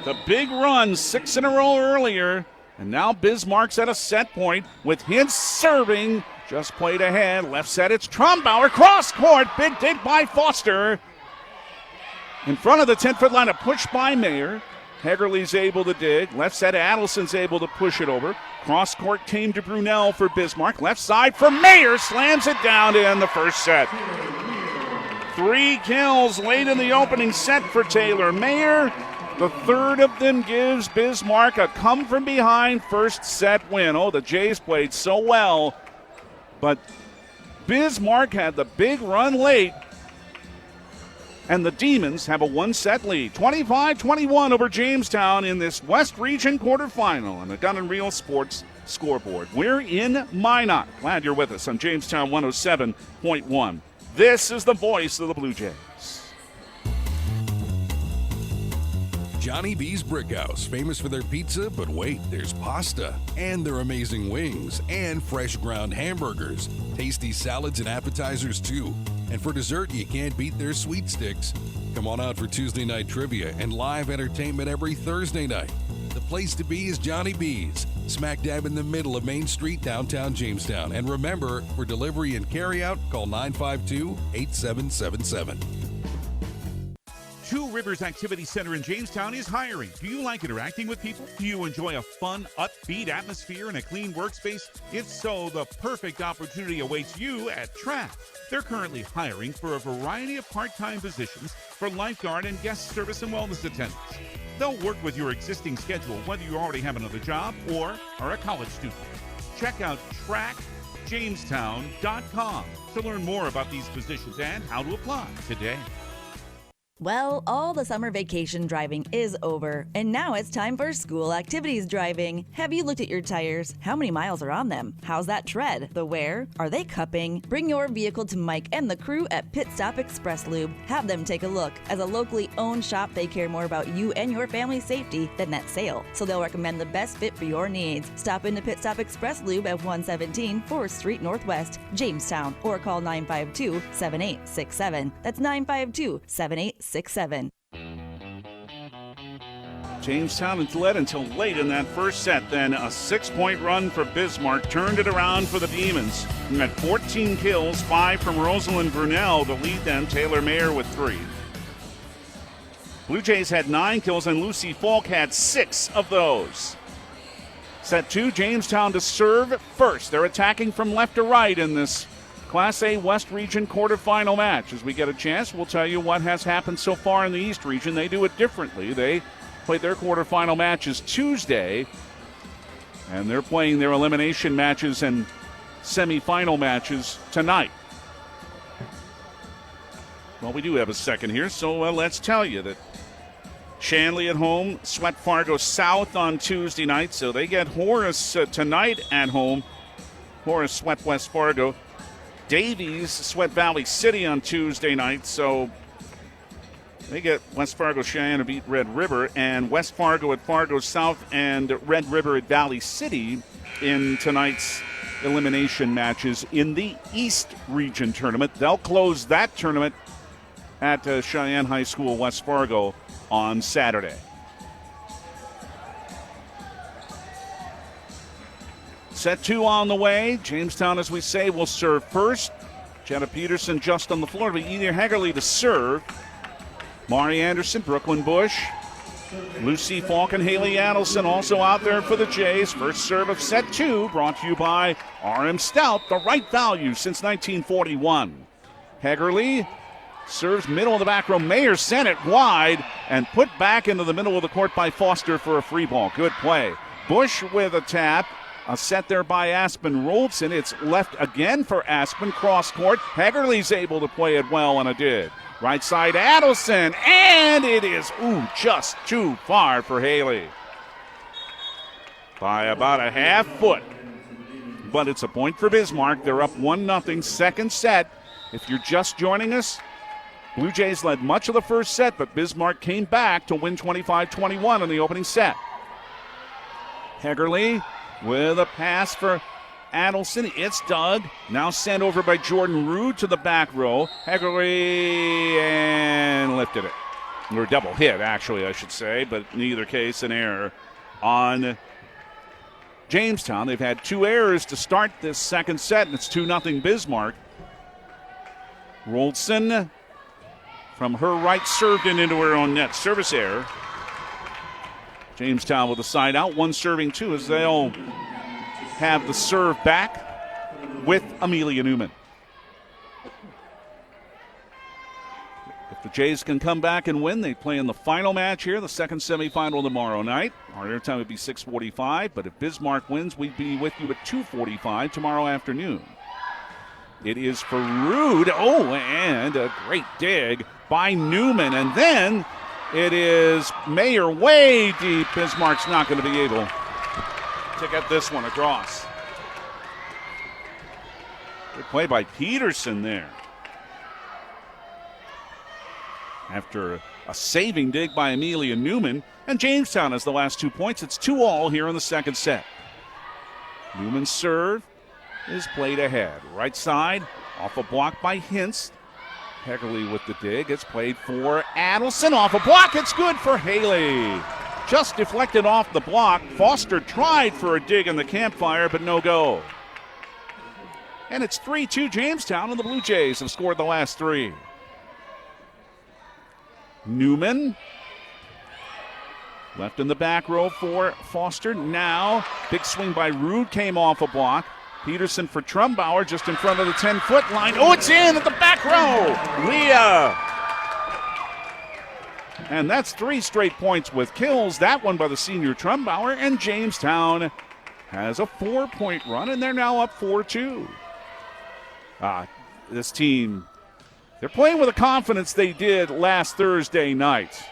The big run, 6 in a row earlier, and now Bismarck's at a set point with Hintz serving. Just played ahead. Left set, it's Trumbauer. Cross court. Big dig by Foster. In front of the 10-foot line, a push by Mayer. Hegerly's able to dig. Left set, Adelson's able to push it over. Cross court came to Brunel for Bismarck. Left side for Mayer. Slams it down to end the first set. 3 kills late in the opening set for Taylor Mayer. The third of them gives Bismarck a come-from-behind first set win. Oh, the Jays played so well, but Bismarck had the big run late, and the Demons have a 1-set lead. 25-21 over Jamestown in this West Region quarterfinal on the Gun & Reel Sports scoreboard. We're in Minot. Glad you're with us on Jamestown 107.1. This is the voice of the Blue Jays. Johnny B's Brickhouse, famous for their pizza, but wait, there's pasta, and their amazing wings, and fresh ground hamburgers, tasty salads and appetizers too. And for dessert, you can't beat their sweet sticks. Come on out for Tuesday night trivia and live entertainment every Thursday night. The place to be is Johnny B's, smack dab in the middle of Main Street, downtown Jamestown. And remember, for delivery and carryout, call 952-8777. Two Rivers Activity Center in Jamestown is hiring. Do you like interacting with people? Do you enjoy a fun, upbeat atmosphere and a clean workspace? If so, the perfect opportunity awaits you at TRAC. They're currently hiring for a variety of part-time positions for lifeguard and guest service and wellness attendants. They'll work with your existing schedule, whether you already have another job or are a college student. Check out trackjamestown.com to learn more about these positions and how to apply today. Well, all the summer vacation driving is over, and now it's time for school activities driving. Have you looked at your tires? How many miles are on them? How's that tread? The wear? Are they cupping? Bring your vehicle to Mike and the crew at Pit Stop Express Lube. Have them take a look. As a locally owned shop, they care more about you and your family's safety than that sale, so they'll recommend the best fit for your needs. Stop into Pit Stop Express Lube at 117 4th Street Northwest, Jamestown, or call 952-7867. That's 952-7867. Jamestown has led until late in that first set. Then a 6-point run for Bismarck turned it around for the Demons. And had 14 kills, 5 from Rosalind Brunel to lead them. Taylor Mayer with 3. Blue Jays had 9 kills, and Lucy Falk had 6 of those. Set 2, Jamestown to serve first. They're attacking from left to right in this Class A West Region quarterfinal match. As we get a chance, we'll tell you what has happened so far in the East Region. They do it differently. They played their quarterfinal matches Tuesday, and they're playing their elimination matches and semifinal matches tonight. Well, we do have a second here, so let's tell you that Shanley at home, swept Fargo South on Tuesday night, so they get Horace tonight at home. Horace swept West Fargo. Davies swept Valley City on Tuesday night, so they get West Fargo Cheyenne to beat Red River, and West Fargo at Fargo South and Red River at Valley City in tonight's elimination matches in the East Region tournament. They'll close that tournament at Cheyenne High School, West Fargo, on Saturday. Set 2 on the way. Jamestown, as we say, will serve first. Jenna Peterson just on the floor. It'll be Edie Hegerly to serve. Mari Anderson, Brooklyn Bush, Lucy Falk, and Haley Adelson also out there for the Jays. First serve of set 2 brought to you by RM Stout, the right value since 1941. Hegerly serves middle of the back row. Mayer sent it wide and put back into the middle of the court by Foster for a free ball. Good play. Bush with a tap. A set there by Aspen Rolfson. It's left again for Aspen. Cross court. Hegerly's able to play it well, and it did. Right side, Adelson. And it is, just too far for Haley. by about a half foot. But it's a point for Bismarck. They're up 1-0, second set. If you're just joining us, Blue Jays led much of the first set, but Bismarck came back to win 25-21 in the opening set. Hegerly with a pass for Adelson. It's dug. Now sent over by Jordan Rude to the back row. Hegerly and lifted it. Or double hit, actually, I should say, but in either case, an error on Jamestown. They've had 2 errors to start this second set, and it's 2-0 Bismarck. Roldson from her right served it into her own net. Service error. Jamestown with a side out, 1 serving 2 as they'll have the serve back with Amelia Newman. If the Jays can come back and win, they play in the final match here, the second semifinal tomorrow night. Our airtime would be 6:45, but if Bismarck wins, we'd be with you at 2:45 tomorrow afternoon. It is for Rude. Oh, and a great dig by Newman. And then it is Mayer way deep. Bismarck's not going to be able to get this one across. Good play by Peterson there. After a saving dig by Amelia Newman. And Jamestown has the last 2 points. It's 2-all here in the second set. Newman's serve is played ahead. Right side, off a block by Hintz. Hegerly with the dig. It's played for Adelson. Off a block. It's good for Haley. Just deflected off the block. Foster tried for a dig in the campfire, but no go. And it's 3-2 Jamestown, and the Blue Jays have scored the last 3. Newman. Left in the back row for Foster. Now, big swing by Rude came off a block. Peterson for Trumbauer just in front of the 10-foot line. Oh, it's in at the back row. Leah. And that's 3 straight points with kills. That one by the senior Trumbauer. And Jamestown has a 4-point run, and they're now up 4-2. This team, they're playing with the confidence they did last Thursday night.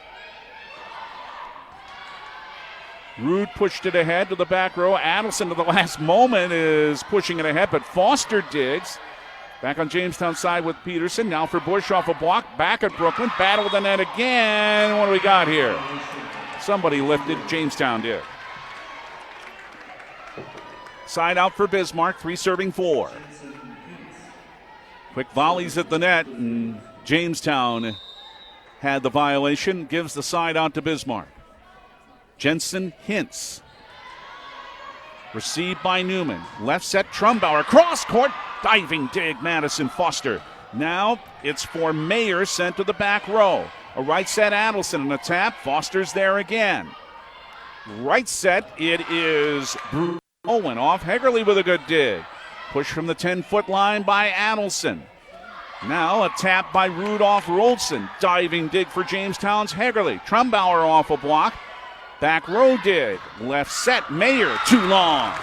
Rude pushed it ahead to the back row. Adelson to the last moment is pushing it ahead, but Foster digs. Back on Jamestown side with Peterson. Now for Bush off a block. Back at Brooklyn. Battle the net again. What do we got here? Somebody lifted. Jamestown did. Side out for Bismarck. 3 serving 4. Quick volleys at the net, and Jamestown had the violation. Gives the side out to Bismarck. Jensen Hintz. Received by Newman. Left set Trumbauer. Cross court. Diving dig Madison Foster. Now it's for Mayer sent to the back row. A right set Adelson and a tap. Foster's there again. Right set. It is Bruce Owen off. Hegerly with a good dig. Push from the 10-foot line by Adelson. Now a tap by Rudolph Roldson. Diving dig for Jamestown's Hegerly. Trumbauer off a block. Back row dig. Left set. Mayer too long.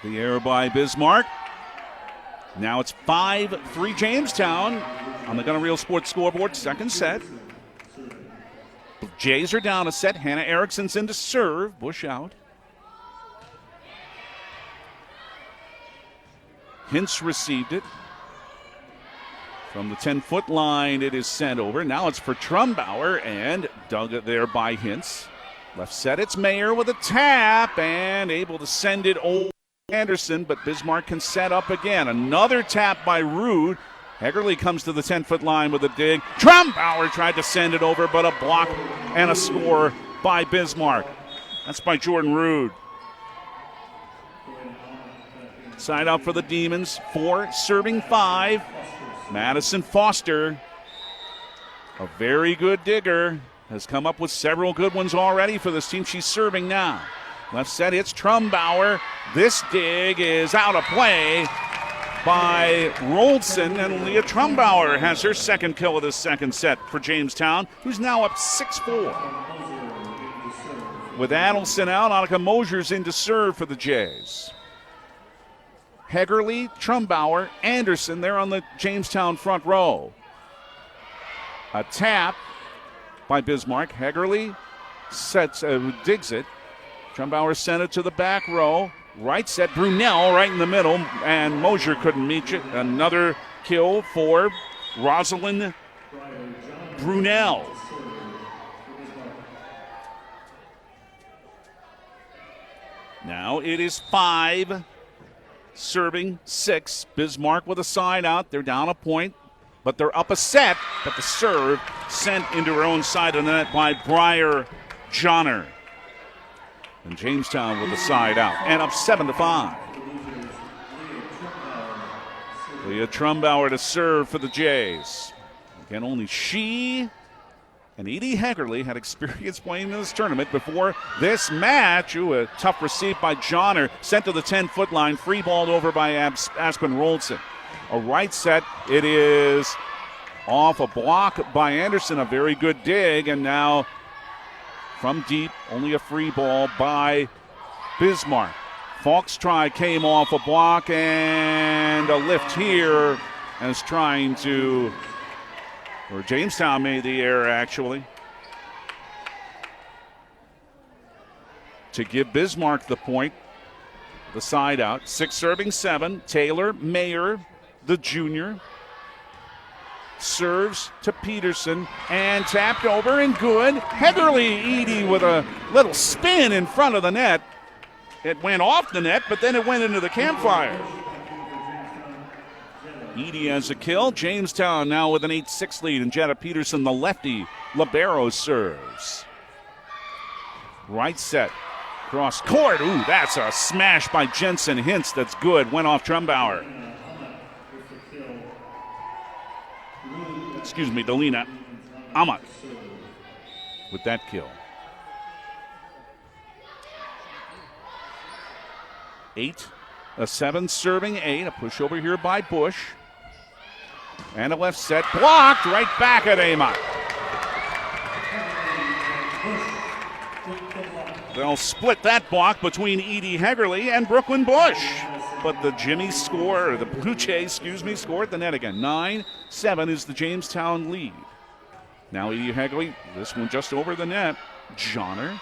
The error by Bismarck. Now it's 5-3 Jamestown on the Gunner Real Sports scoreboard. Second set. Jays are down a set. Hannah Erickson's in to serve. Bush out. Hintz received it. From the 10-foot line, it is sent over. Now it's for Trumbauer and dug it there by Hintz. Left set, it's Mayer with a tap and able to send it over Anderson, but Bismarck can set up again. Another tap by Rude. Hegerly comes to the 10-foot line with a dig. Trumbauer tried to send it over, but a block and a score by Bismarck. That's by Jordan Rude. Side out for the Demons. 4 serving 5. Madison Foster, a very good digger, has come up with several good ones already for this team. She's serving now. Left set, it's Trumbauer. This dig is out of play by Roldson, and Leah Trumbauer has her second kill of this second set for Jamestown, who's now up 6-4. With Adelson out, Annika Mosier's in to serve for the Jays. Hegerly, Trumbauer, Anderson, they're on the Jamestown front row. A tap by Bismarck. Hegerle digs it. Trumbauer sent it to the back row. Right set, Brunel right in the middle, and Mosier couldn't reach it. Another kill for Rosalind Brunel. Now it is 5, serving 6. Bismarck with a side out. They're down a point, but they're up a set. But the serve sent into her own side of the net by Briar Johnner. And Jamestown with a side out and up 7-5. Leah Trumbauer to serve for the Jays. Again, only she and Edie Hegerle had experience playing in this tournament before this match. Ooh, a tough receive by Johnner. Sent to the 10-foot line. Free balled over by Aspen Rolson. A right set. It is off a block by Anderson. A very good dig. And now from deep, only a free ball by Bismarck. Falk's try came off a block and a lift here as trying to, or Jamestown made the error actually, to give Bismarck the point. The side out. 6 serving 7. Taylor Mayer, the junior, serves to Peterson and tapped over and good. Hegerle Edie with a little spin in front of the net. It went off the net, but then it went into the campfire. Edie has a kill. Jamestown now with an 8-6 lead, and Jetta Peterson, the lefty, libero serves. Right set. Cross court. Ooh, that's a smash by Jensen Hintz. That's good. Went off Trumbauer. Excuse me, Delina Amat with that kill. 7 serving 8. A pushover here by Bush. And a left set blocked right back at Amott. They'll split that block between Edie Hegerle and Brooklyn Bush. But the Blue Jays, score at the net again. 9-7 is the Jamestown lead. Now Edie Hegerle, this one just over the net. Johnner.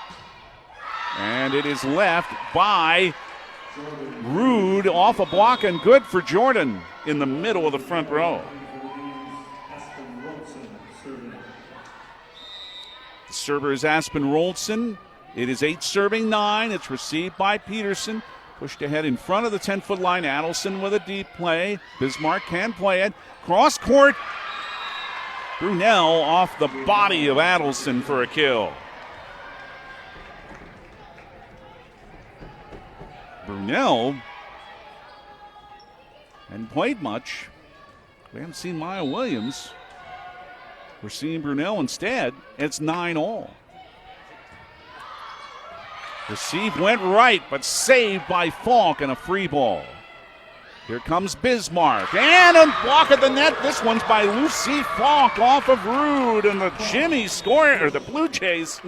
And it is left by Rude off a block and good for Jordan in the middle of the front row. The server is Aspen Rolson. It is 8 serving 9. It's received by Peterson. Pushed ahead in front of the 10-foot line. Adelson with a deep play. Bismarck can play it. Cross court. Brunel off the body of Adelson for a kill. Brunel hadn't played much. We haven't seen Maya Williams. We're seeing Brunel instead. It's 9-all. Receive went right, but saved by Falk and a free ball. Here comes Bismarck. And a block at the net. This one's by Lucy Falk off of Rude. And the Blue Jays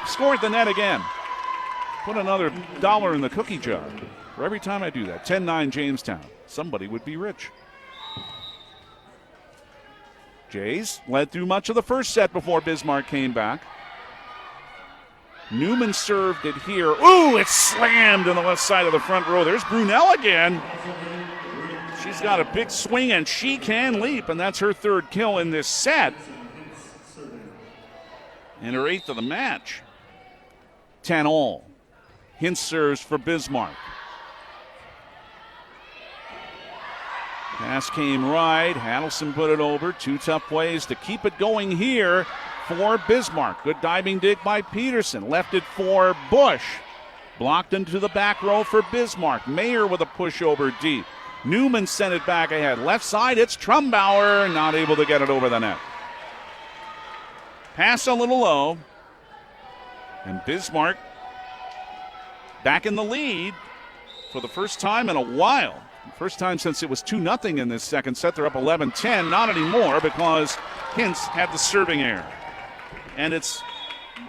score at the net again. Put another $1 in the cookie jar for every time I do that. 10-9 Jamestown. Somebody would be rich. Jays led through much of the first set before Bismarck came back. Newman served it here. Ooh, it's slammed on the left side of the front row. There's Brunel again. She's got a big swing and she can leap, and that's her 3rd kill in this set. And her 8th of the match. 10-all. Hintz serves for Bismarck. Pass came right. Adelson put it over. 2 tough plays to keep it going here for Bismarck. Good diving dig by Peterson. Left it for Bush. Blocked into the back row for Bismarck. Mayer with a pushover deep. Newman sent it back ahead. Left side, it's Trumbauer. Not able to get it over the net. Pass a little low. And Bismarck back in the lead for the first time in a while. First time since it was 2-0 in this second set. They're up 11-10. Not anymore because Hintz had the serving error. And it's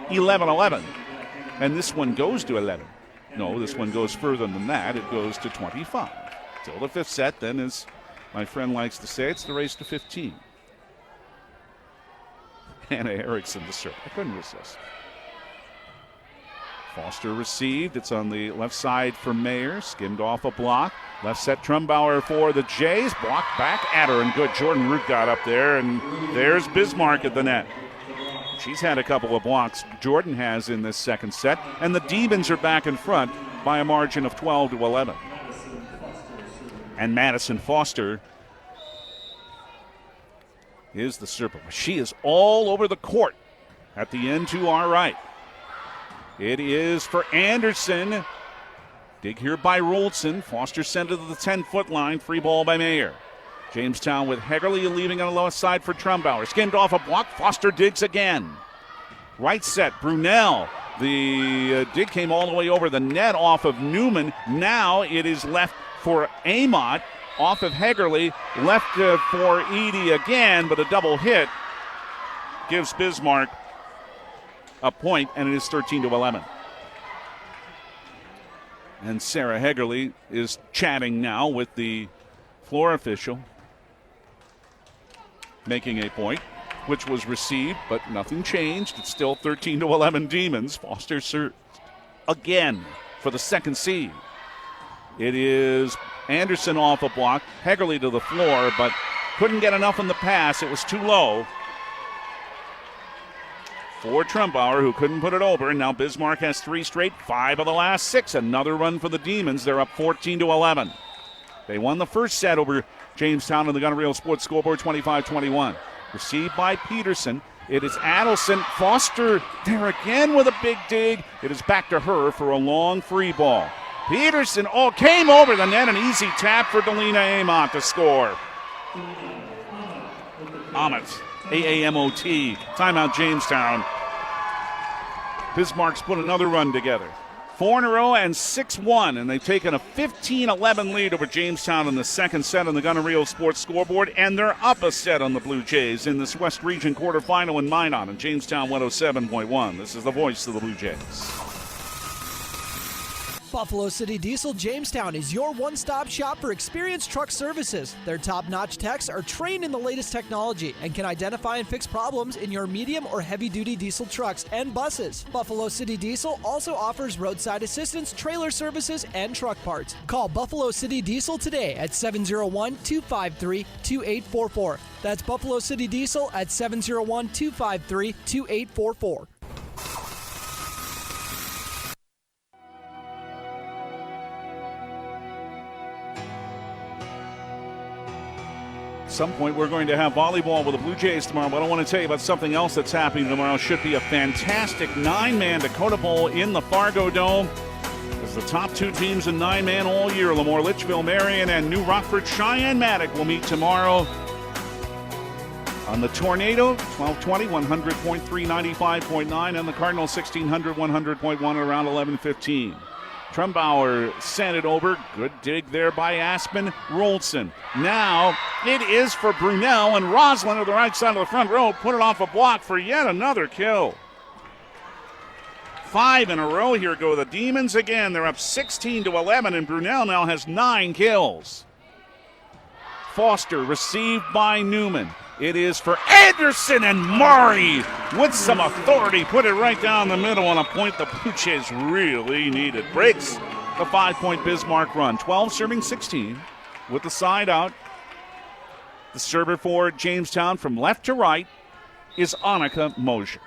11-11. And this one goes to 11. No, this one goes further than that. It goes to 25. Till the 5th set, then, as my friend likes to say, it's the race to 15. Hannah Erickson to serve. I couldn't resist. Foster received. It's on the left side for Mayer. Skimmed off a block. Left set Trumbauer for the Jays. Blocked back at her, and good. Jordan Root got up there, and there's Bismarck at the net. She's had a couple of blocks. Jordan has in this second set, and the Demons are back in front by a margin of 12-11. And Madison Foster is the server. She is all over the court at the end to our right. It is for Anderson. Dig here by Rolson. Foster sent it to the 10-foot line. Free ball by Mayer. Jamestown with Hegerly leaving on the lowest side for Trumbauer. Skimmed off a block. Foster digs again. Right set, Brunel. The dig came all the way over the net off of Newman. Now it is left for Amott. Off of Hegerly. Left for Edie again, but a double hit gives Bismarck a point, and it is 13-11. And Sarah Hegerly is chatting now with the floor official, making a point, which was received, but nothing changed. It's still 13-11 Demons. Foster serves again for the second seed. It is Anderson off a block, Hegerly to the floor, but couldn't get enough in the pass. It was too low for Trumbauer, who couldn't put it over. And now Bismarck has 3 straight, 5 of the last 6. Another run for the Demons. They're up 14-11. They won the first set over Jamestown on the Gunner Real Sports scoreboard, 25-21. Received by Peterson. It is Adelson. Foster there again with a big dig. It is back to her for a long free ball. Peterson, came over the net. An easy tap for Delina Amott to score. Amott, A-A-M-O-T. Timeout Jamestown. Bismarck's put another run together. 4 in a row and 6-1, and they've taken a 15-11 lead over Jamestown in the second set on the Gunner Real Sports scoreboard, and they're up a set on the Blue Jays in this West Region quarterfinal in Minot and Jamestown 107.1. This is the voice of the Blue Jays. Buffalo City Diesel Jamestown is your one-stop shop for experienced truck services. Their top-notch techs are trained in the latest technology and can identify and fix problems in your medium or heavy-duty diesel trucks and buses. Buffalo City Diesel also offers roadside assistance, trailer services, and truck parts. Call Buffalo City Diesel today at 701-253-2844. That's Buffalo City Diesel at 701-253-2844. At some point, we're going to have volleyball with the Blue Jays tomorrow, but I want to tell you about something else that's happening tomorrow. Should be a fantastic 9-man Dakota Bowl in the Fargo Dome. As the top 2 teams in 9-man all year, Lemoore, Litchfield, Marion, and New Rockford, Cheyenne-Matic will meet tomorrow on the Tornado, 1220, 100.3, 95.9, and the Cardinal, 1600, 100.1, around 11:15. Trumbauer sent it over. Good dig there by Aspen. Rolson. Now it is for Brunel, and Roslin to the right side of the front row. Put it off a block for yet another kill. 5 in a row. Here go the Demons again. They're up 16-11, and Brunel now has 9 kills. Foster received by Newman. It is for Anderson, and Murray with some authority put it right down the middle on a point the Blue Jays really needed. Breaks the 5-point Bismarck run. 12 serving 16 with the side out. The server for Jamestown from left to right is Annika Mosier.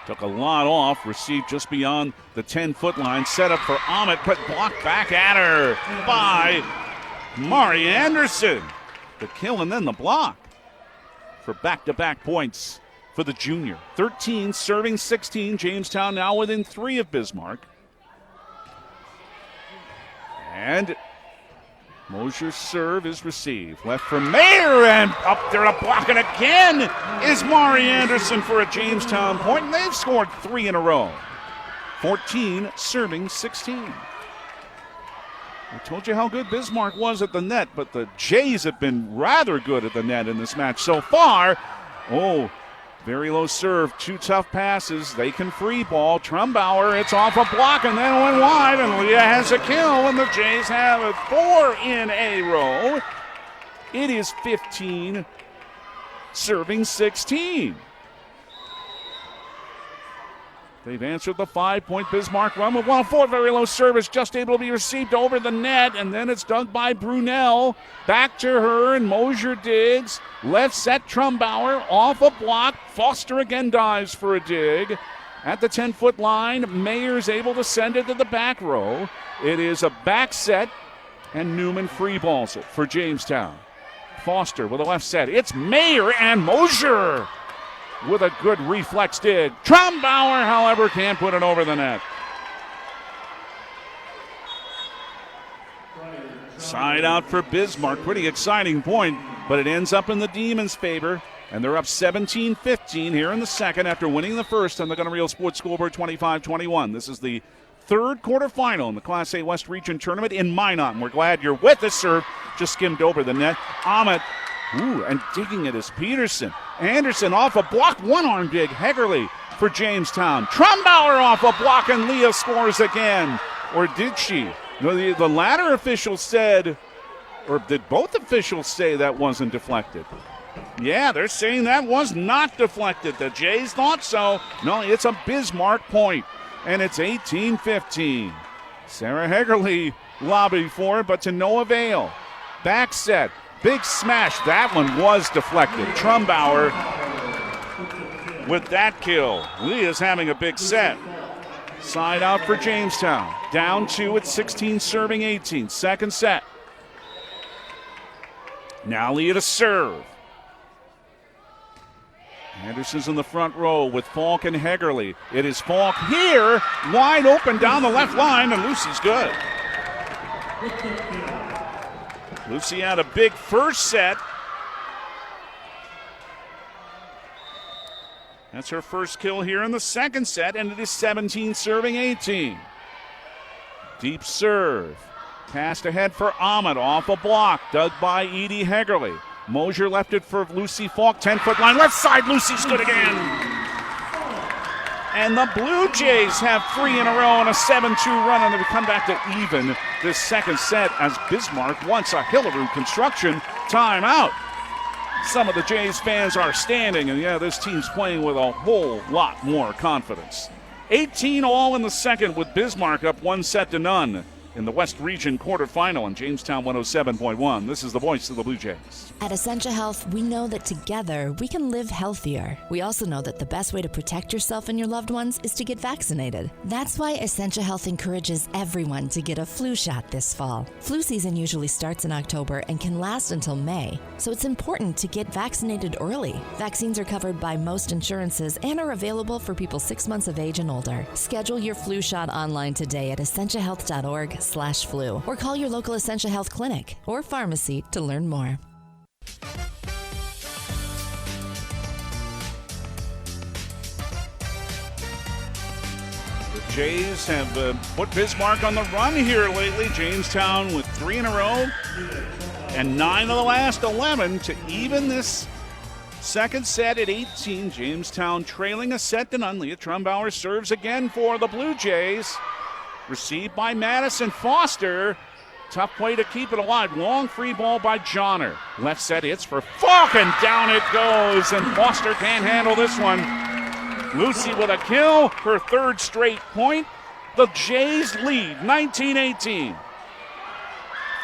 Took a lot off, received just beyond the 10-foot line. Set up for Amott, but blocked back at her by Mari Anderson. The kill and then the block for back-to-back points for the junior. 13 serving 16. Jamestown now within 3 of Bismarck. And Mosier's serve is received. Left for Mayer, and up there to block it again is Mari Anderson for a Jamestown point, and they've scored 3 in a row. 14 serving 16. I told you how good Bismarck was at the net, but the Jays have been rather good at the net in this match so far. Very low serve, 2 tough passes. They can free ball. Trumbauer, it's off a block and then went wide, and Leah has a kill, and the Jays have it 4 in a row. It is 15 serving 16. They've answered the 5-point Bismarck run with 1-4. Very low service, just able to be received over the net, and then it's dug by Brunel. Back to her, and Mosier digs. Left set, Trumbauer off a block. Foster again dives for a dig. At the 10-foot line, Mayer's able to send it to the back row. It is a back set, and Newman free balls it for Jamestown. Foster with a left set. It's Mayer and Mosier with a good reflex dig. Trumbauer, however, can't put it over the net. Side out for Bismarck. Pretty exciting point, but it ends up in the Demons' favor, and they're up 17-15 here in the second after winning the first on the Gunner Real Sports Scoreboard 25-21. This is the third quarterfinal in the Class A West Region Tournament in Minot. And we're glad you're with us. Serve just skimmed over the net. Ahmet, and digging it is Peterson. Anderson off a block, one-arm dig. Hegerly for Jamestown. Trumbauer off a block, and Leah scores again. Or did she? The latter official said, or did both officials say that wasn't deflected? Yeah, they're saying that was not deflected. The Jays thought so. No, it's a Bismarck point, and it's 18-15. Sarah Hegerly lobbied for it, but to no avail. Back set. Big smash. That one was deflected. Trumbauer with that kill. Leah's having a big set. Side out for Jamestown. Down 2 at 16, serving 18. Second set. Now Leah to serve. Anderson's in the front row with Falk and Hegerly. It is Falk here, wide open down the left line, and Lucy's good. Lucy had a big first set. That's her first kill here in the second set, and it is 17 serving 18. Deep serve. Passed ahead for Ahmed off a block, dug by Edie Hegerly. Mosier left it for Lucy Falk, 10-foot line, left side, Lucy's good again. And the Blue Jays have 3 in a row and a 7-2 run, and they come back to even this second set as Bismarck wants a Hillerud Construction timeout. Some of the Jays fans are standing, and yeah, this team's playing with a whole lot more confidence. 18 all in the second with Bismarck up 1-0 in the West Region quarterfinal on Jamestown 107.1. This is the voice of the Blue Jays. At Essentia Health, we know that together we can live healthier. We also know that the best way to protect yourself and your loved ones is to get vaccinated. That's why Essentia Health encourages everyone to get a flu shot this fall. Flu season usually starts in October and can last until May, so it's important to get vaccinated early. Vaccines are covered by most insurances and are available for people 6 months of age and older. Schedule your flu shot online today at essentiahealth.org/flu or call your local Essentia Health clinic or pharmacy to learn more. The Jays have put Bismarck on the run here lately. Jamestown with 3 in a row and 9 of the last 11 to even this second set at 18. Jamestown trailing a set to none. Leah Trumbauer serves again for the Blue Jays. Received by Madison Foster. Tough way to keep it alive. Long free ball by Johnner. Left set hits for Falk, and down it goes. And Foster can't handle this one. Lucy with a kill, her third straight point. The Jays lead 19-18.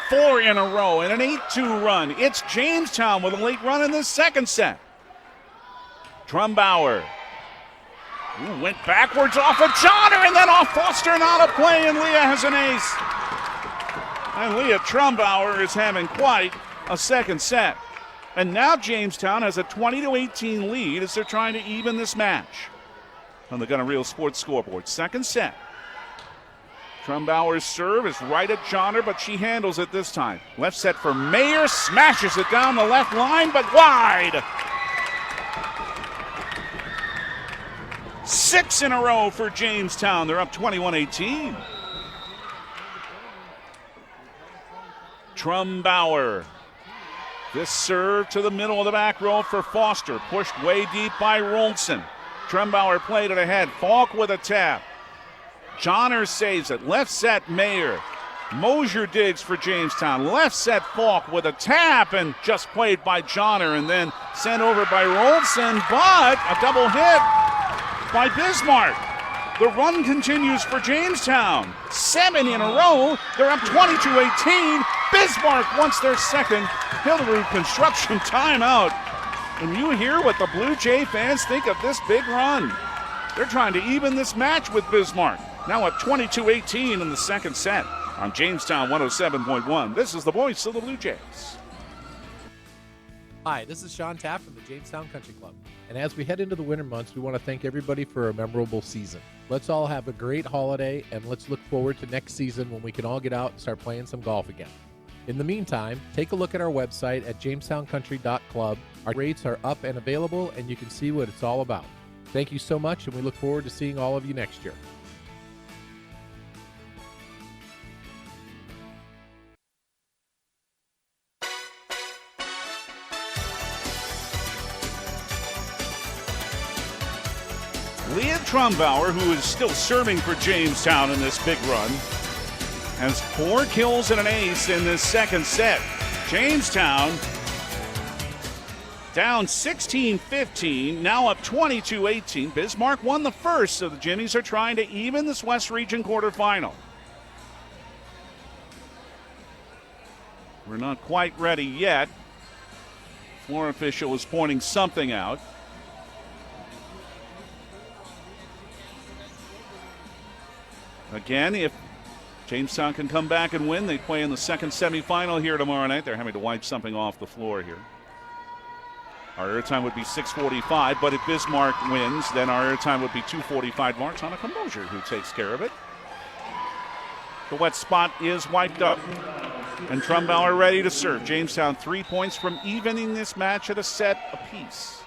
4 in a row and an 8-2 run. It's Jamestown with a late run in the second set. Trumbauer went backwards off of Johnner and then off Foster and out of play, and Leah has an ace. And Leah Trumbauer is having quite a second set. And now Jamestown has a 20-18 lead as they're trying to even this match on the Gunner Real Sports Scoreboard. Second set. Trumbauer's serve is right at Johnner, but she handles it this time. Left set for Mayer, smashes it down the left line, but wide. 6 in a row for Jamestown. They're up 21-18. Trumbauer. This serve to the middle of the back row for Foster. Pushed way deep by Rolson. Trumbauer played it ahead. Falk with a tap. Johnner saves it. Left set, Mayer. Mosier digs for Jamestown. Left set Falk with a tap and just played by Johnner and then sent over by Rolson, but a double hit by Bismarck. The run continues for Jamestown. 7 in a row. They're up 22-18. Bismarck wants their second Hillerud Construction timeout. And you hear what the Blue Jay fans think of this big run. They're trying to even this match with Bismarck. Now up 22-18 in the second set. On Jamestown 107.1, this is the voice of the Blue Jays. Hi, this is Sean Taft from the Jamestown Country Club. And as we head into the winter months, we want to thank everybody for a memorable season. Let's all have a great holiday, and let's look forward to next season when we can all get out and start playing some golf again. In the meantime, take a look at our website at jamestown.country.club. Our rates are up and available, and you can see what it's all about. Thank you so much, and we look forward to seeing all of you next year. Leah Trumbauer, who is still serving for Jamestown in this big run, has 4 kills and an ace in this second set. Jamestown down 16-15, now up 22-18. Bismarck won the first, so the Jimmies are trying to even this West Region quarterfinal. We're not quite ready yet. Floor official is pointing something out. Again, if Jamestown can come back and win, they play in the second semifinal here tomorrow night. They're having to wipe something off the floor here. Our airtime would be 6:45, but if Bismarck wins, then our airtime would be 2:45. Martonica Mosier who takes care of it. The wet spot is wiped up. And Trumbauer ready to serve. Jamestown 3 points from evening this match at a set apiece.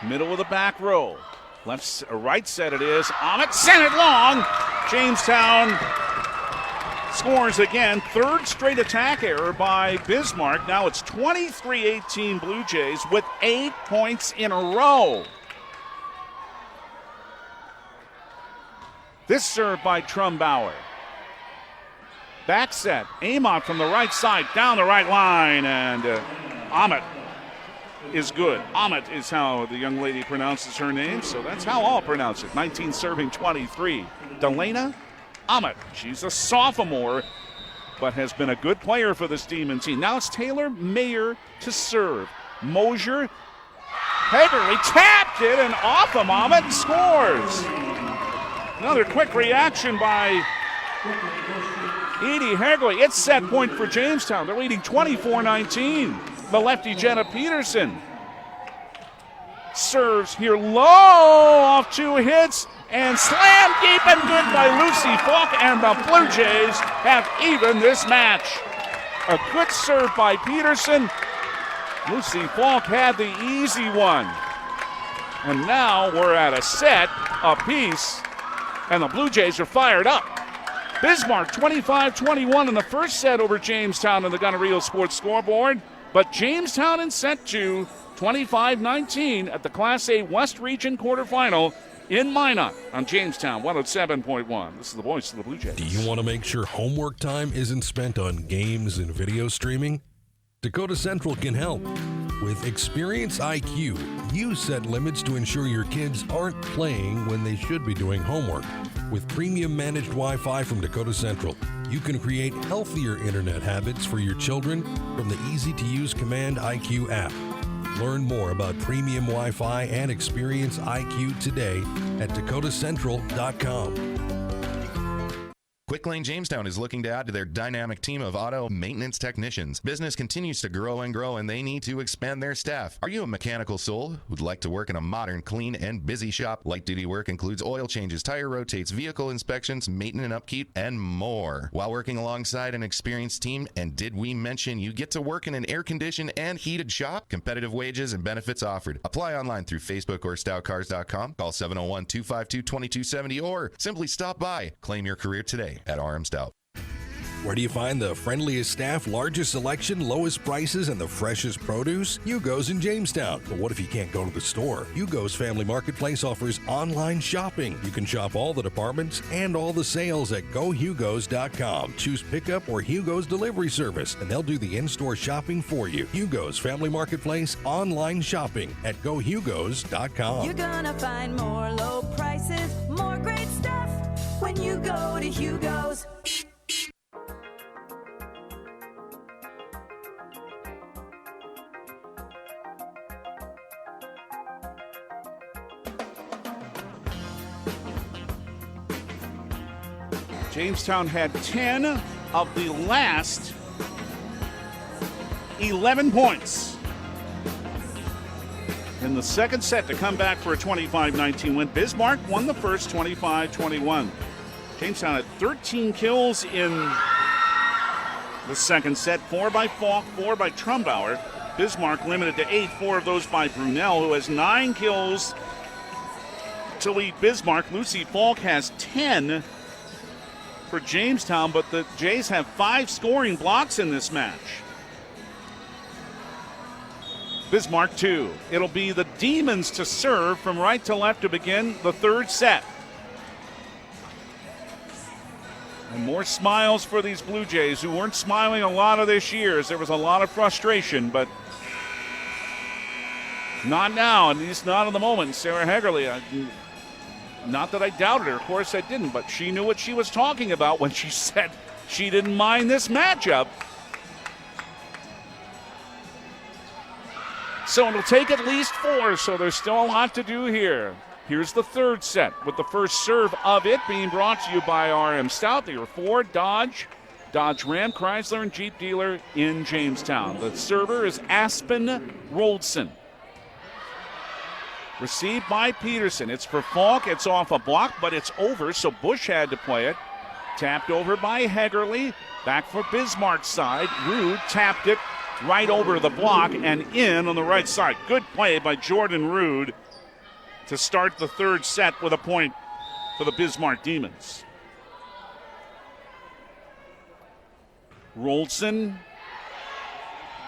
Middle of the back row. Right set it is. Ahmet sent it long. Jamestown scores again. Third straight attack error by Bismarck. Now it's 23-18 Blue Jays with 8 points in a row. This serve by Trumbauer. Back set. Amott from the right side down the right line. And Ahmet is good. Ahmet is how the young lady pronounces her name, so that's how I'll pronounce it. 19 serving 23. Delana Ahmet. She's a sophomore, but has been a good player for this Demon team. Now it's Taylor Mayer to serve. Mosier. Hagerly tapped it and off of Ahmet and scores. Another quick reaction by Edie Hagerly. It's set point for Jamestown. They're leading 24-19. The lefty Jenna Peterson serves here low off 2 hits and slam deep and good by Lucy Falk, and the Blue Jays have evened this match. A good serve by Peterson. Lucy Falk had the easy one. And now we're at a set apiece, and the Blue Jays are fired up. Bismarck 25-21 in the first set over Jamestown in the Gonorrhea Sports scoreboard. But Jamestown in set 2, 25-19 at the Class A West Region quarterfinal in Minot on Jamestown 107.1. This is the voice of the Blue Jays. Do you want to make sure homework time isn't spent on games and video streaming? Dakota Central can help. With Experience IQ, you set limits to ensure your kids aren't playing when they should be doing homework. With premium managed Wi-Fi from Dakota Central, you can create healthier internet habits for your children from the easy-to-use Command IQ app. Learn more about premium Wi-Fi and Experience IQ today at dakotacentral.com. Quick Lane Jamestown is looking to add to their dynamic team of auto maintenance technicians. Business continues to grow, and they need to expand their staff. Are you a mechanical soul who'd like to work in a modern, clean, and busy shop? Light-duty work includes oil changes, tire rotates, vehicle inspections, maintenance and upkeep, and more. While working alongside an experienced team, and did we mention you get to work in an air-conditioned and heated shop? Competitive wages and benefits offered. Apply online through Facebook or stoutcars.com. Call 701-252-2270 or simply stop by. Claim your career today at RM Stout. Where do you find the friendliest staff, largest selection, lowest prices, and the freshest produce? Hugo's in Jamestown. But what if you can't go to the store? Hugo's Family Marketplace offers online shopping. You can shop all the departments and all the sales at GoHugos.com. Choose pickup or Hugo's delivery service, and they'll do the in-store shopping for you. Hugo's Family Marketplace online shopping at GoHugos.com. You're gonna find more low prices, more great stuff when you go to Hugo's. Jamestown had 10 of the last 11 points in the second set to come back for a 25-19 win. Bismarck won the first 25-21. Jamestown had 13 kills in the second set, 4 by Falk, 4 by Trumbauer. Bismarck limited to 8, 4 of those by Brunel, who has 9 kills to lead Bismarck. Lucy Falk has 10 for Jamestown, but the Jays have 5 scoring blocks in this match. Bismarck 2. It'll be the Demons to serve from right to left to begin the third set. And more smiles for these Blue Jays, who weren't smiling a lot of this year, as there was a lot of frustration, but not now, at least not in the moment. Sarah Hegerly, not that I doubted her, of course I didn't, but she knew what she was talking about when she said she didn't mind this matchup. So it'll take at least 4, so there's still a lot to do here. Here's the third set, with the first serve of it being brought to you by RM Stout. They are Ford, Dodge Ram, Chrysler, and Jeep dealer in Jamestown. The server is Aspen Roldson. Received by Peterson. It's for Falk. It's off a block, but it's over, so Bush had to play it. Tapped over by Hegerly. Back for Bismarck's side. Rude tapped it right over the block and in on the right side. Good play by Jordan Rude to start the third set with a point for the Bismarck Demons. Roldson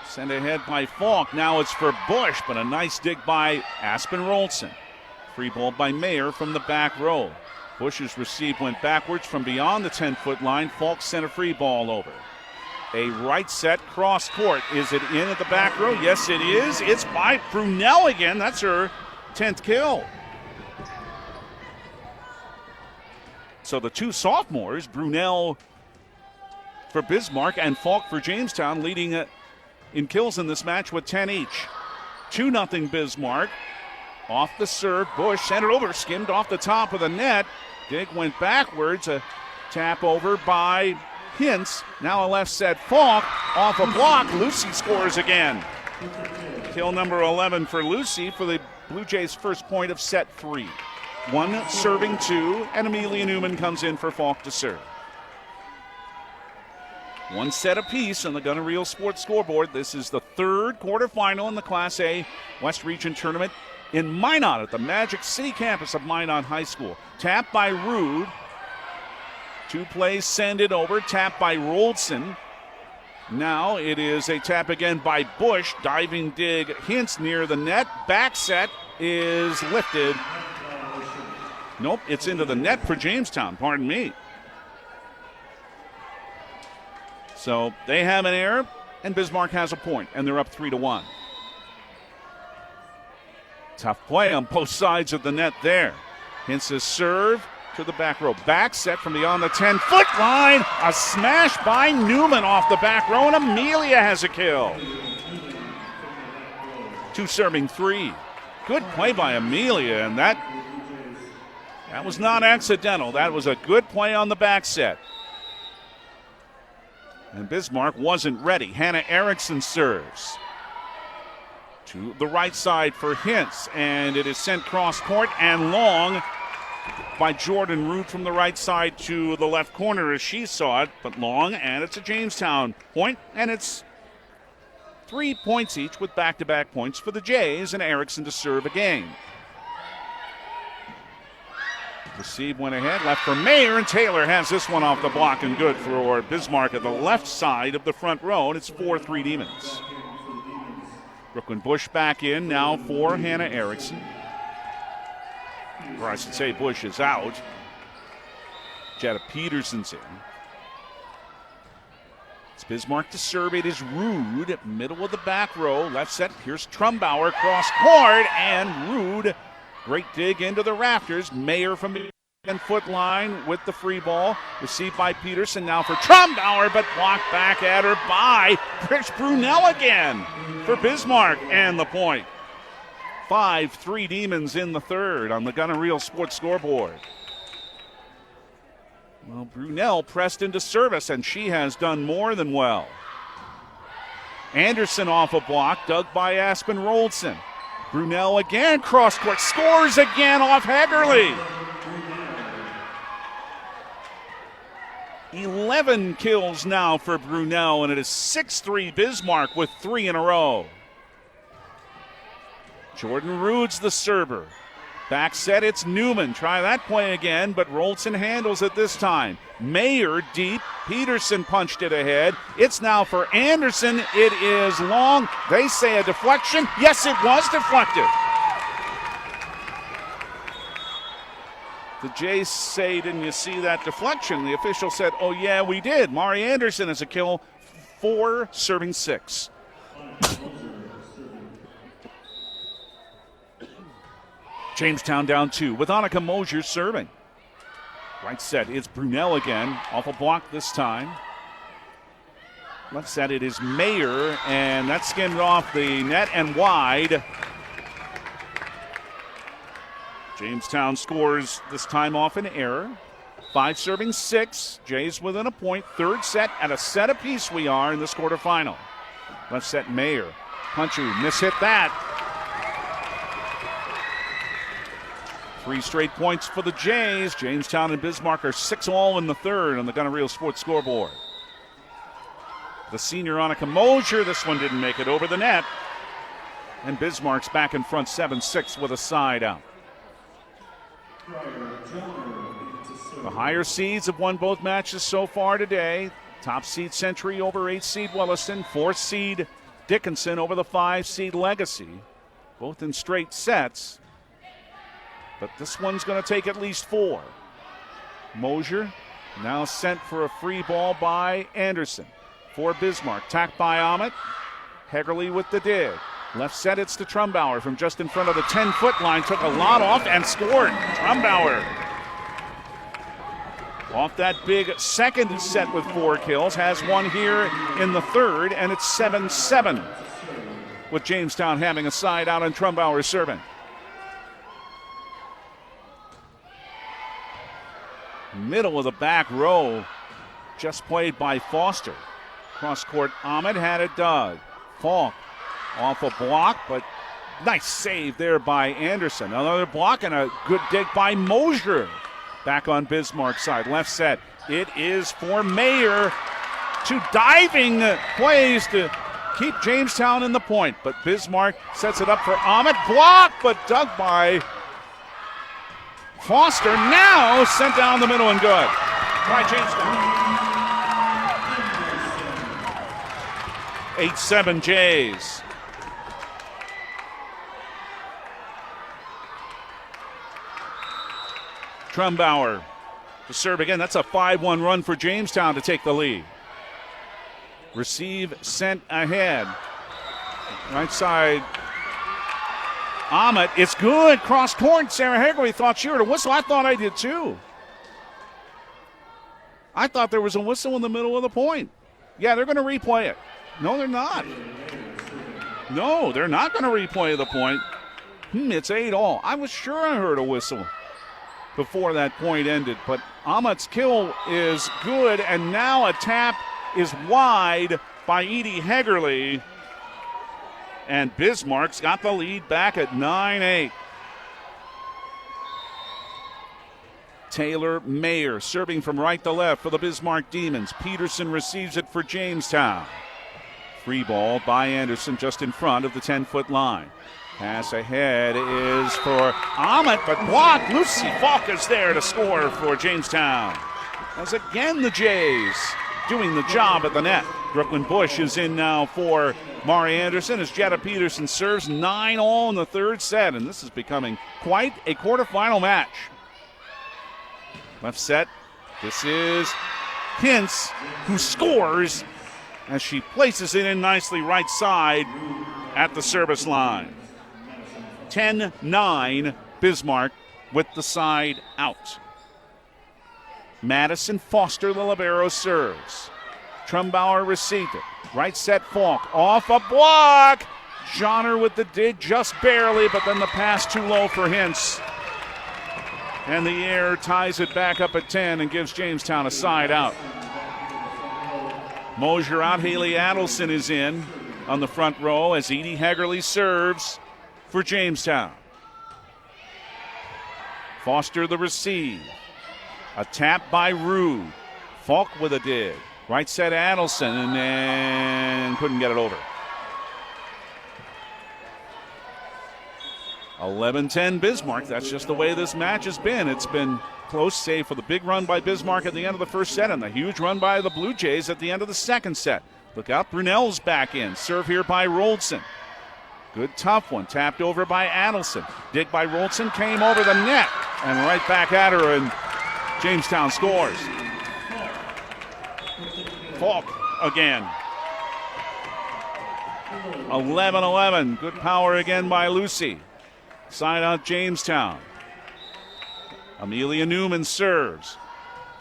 sent ahead by Falk. Now it's for Bush, but a nice dig by Aspen Roldson. Free ball by Mayer from the back row. Bush's receive went backwards from beyond the 10-foot line. Falk sent a free ball over. A right set cross court. Is it in at the back row? Yes, it is. It's by Brunel again. That's her 10th kill. So the two sophomores, Brunel for Bismarck and Falk for Jamestown, leading in kills in this match with 10 each. 2-0 Bismarck. Off the serve, Bush sent it over, skimmed off the top of the net. Dig went backwards, a tap over by Hintz. Now a left set Falk, off a block. Lucy scores again. Kill number 11 for Lucy for the Blue Jays' first point of set 3. 1 serving 2, and Amelia Newman comes in for Falk to serve. 1 set apiece on the Gunner Reel Sports scoreboard. This is the third quarterfinal in the Class A West Region Tournament in Minot at the Magic City campus of Minot High School. Tap by Rude. 2 plays, send it over. Tap by Roldson. Now it is a tap again by Bush. Diving dig Hintz near the net. Back set is lifted. Nope, it's into the net for Jamestown. Pardon me. So they have an error, and Bismarck has a point, and they're up 3-1. Tough play on both sides of the net there. Hintz's serve to the back row. Back set from beyond the 10-foot line. A smash by Newman off the back row, and Amelia has a kill. 2 serving 3. Good play by Amelia, and that was not accidental. That was a good play on the back set. And Bismarck wasn't ready. Hannah Erickson serves. To the right side for Hintz, and it is sent cross court and long by Jordan Root from the right side to the left corner as she saw it, but long, and it's a Jamestown point, and it's 3 points each with back-to-back points for the Jays and Erickson to serve again. Receive went ahead, left for Mayer, and Taylor has this one off the block and good for Bismarck at the left side of the front row, and it's 4-3 Demons. Brooklyn Bush back in now for Hannah Erickson. Or I should say Bush is out. Jetta Peterson's in. It's Bismarck to serve. It is Rude, middle of the back row. Left set, here's Trumbauer, cross court, and Rude. Great dig into the rafters. Mayer from the 10-foot line with the free ball. Received by Peterson now for Trumbauer, but blocked back at her by Trish Brunel again for Bismarck, and the point. 5-3 Demons in the third on the Gunner Reel Sports scoreboard. Well, Brunel pressed into service, and she has done more than well. Anderson off a block, dug by Aspen Roldson. Brunel again, cross court, scores again off Hegerly. 11 kills now for Brunel, and it is 6-3 Bismarck with 3 in a row. Jordan Rude's the server. Back set, it's Newman. Try that play again, but Roldson handles it this time. Mayer deep. Peterson punched it ahead. It's now for Anderson. It is long. They say a deflection. Yes, it was deflected. The Jays say, didn't you see that deflection? The official said, oh, yeah, we did. Mari Anderson has a kill, 4 serving 6. Jamestown down 2 with Annika Mosier serving. Right set, it's Brunel again. Off a block this time. Left set, it is Mayer, and that skimmed off the net and wide. Jamestown scores this time off an error. 5 serving 6. Jays within a point. Third set at a set apiece we are in this quarterfinal. Left set, Mayer. Puncher mishit that. 3 straight points for the Jays. Jamestown and Bismarck are 6-all in the third on the Gunner Reel Sports scoreboard. The senior Annika Mosier, this one didn't make it over the net. And Bismarck's back in front 7-6 with a side out. The higher seeds have won both matches so far today. Top seed Century over 8th seed Williston. 4th seed Dickinson over the 5 seed Legacy. Both in straight sets. But this one's going to take at least 4. Mosier now sent for a free ball by Anderson. For Bismarck, tacked by Ahmet. Hegerly with the dig. Left set, it's to Trumbauer from just in front of the 10-foot line. Took a lot off and scored. Trumbauer off that big second set with 4 kills. Has one here in the third, and it's 7-7 with Jamestown having a side out and Trumbauer serving. Middle of the back row, just played by Foster. Cross court, Ahmed had it dug. Falk off a block, but nice save there by Anderson. Another block and a good dig by Mosier. Back on Bismarck's side, left set. It is for Mayer. 2 diving plays to keep Jamestown in the point, but Bismarck sets it up for Ahmed. Block, but dug by Foster, now sent down the middle and good by Jamestown. 8-7 Jays. Trumbauer to serve again. That's a 5-1 run for Jamestown to take the lead. Receive sent ahead. Right side. Ahmet, it's good. Cross court. Sarah Hegerly thought she heard a whistle. I thought I did too. I thought there was a whistle in the middle of the point. Yeah, they're going to replay it. No, they're not. No, they're not going to replay the point. It's 8-all. I was sure I heard a whistle before that point ended, but Ahmet's kill is good, and now a tap is wide by Edie Hegerly. And Bismarck's got the lead back at 9-8. Taylor Mayer serving from right to left for the Bismarck Demons. Peterson receives it for Jamestown. Free ball by Anderson just in front of the 10-foot line. Pass ahead is for Ahmet, but blocked. Lucy Falk is there to score for Jamestown. As again the Jays doing the job at the net. Brooklyn Bush is in now for Mari Anderson as Jetta Peterson serves 9-all in the third set, and this is becoming quite a quarterfinal match. Left set, this is Hintz, who scores as she places it in nicely right side at the service line. 10-9 Bismarck with the side out. Madison Foster, the libero, serves. Trumbauer received it. Right set Falk off a block. Johnner with the dig just barely, but then the pass too low for Hintz. And the air ties it back up at 10 and gives Jamestown a side out. Mosier out, Haley Adelson is in on the front row as Edie Hegerly serves for Jamestown. Foster the receive. A tap by Rude. Falk with a dig. Right set Adelson and then couldn't get it over. 11-10 Bismarck. That's just the way this match has been. It's been close, save for the big run by Bismarck at the end of the first set and the huge run by the Blue Jays at the end of the second set. Look out, Brunell's back in. Serve here by Roldson. Good tough one, tapped over by Adelson. Dig by Roldson, came over the net and right back at her, and Jamestown scores. Falk again. 11-11. Good power again by Lucy. Side out Jamestown. Amelia Newman serves.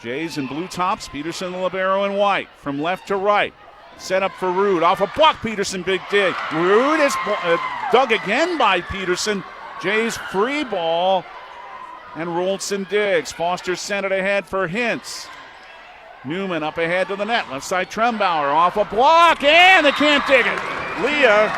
Jays in blue tops. Peterson, the libero, in white. From left to right. Set up for Rude. Off a block. Peterson, big dig. Rude is dug again by Peterson. Jays free ball. And Roldson digs. Foster sent it ahead for Hintz. Newman up ahead to the net. Left side Trumbauer off a block. And they can't dig it. Leah.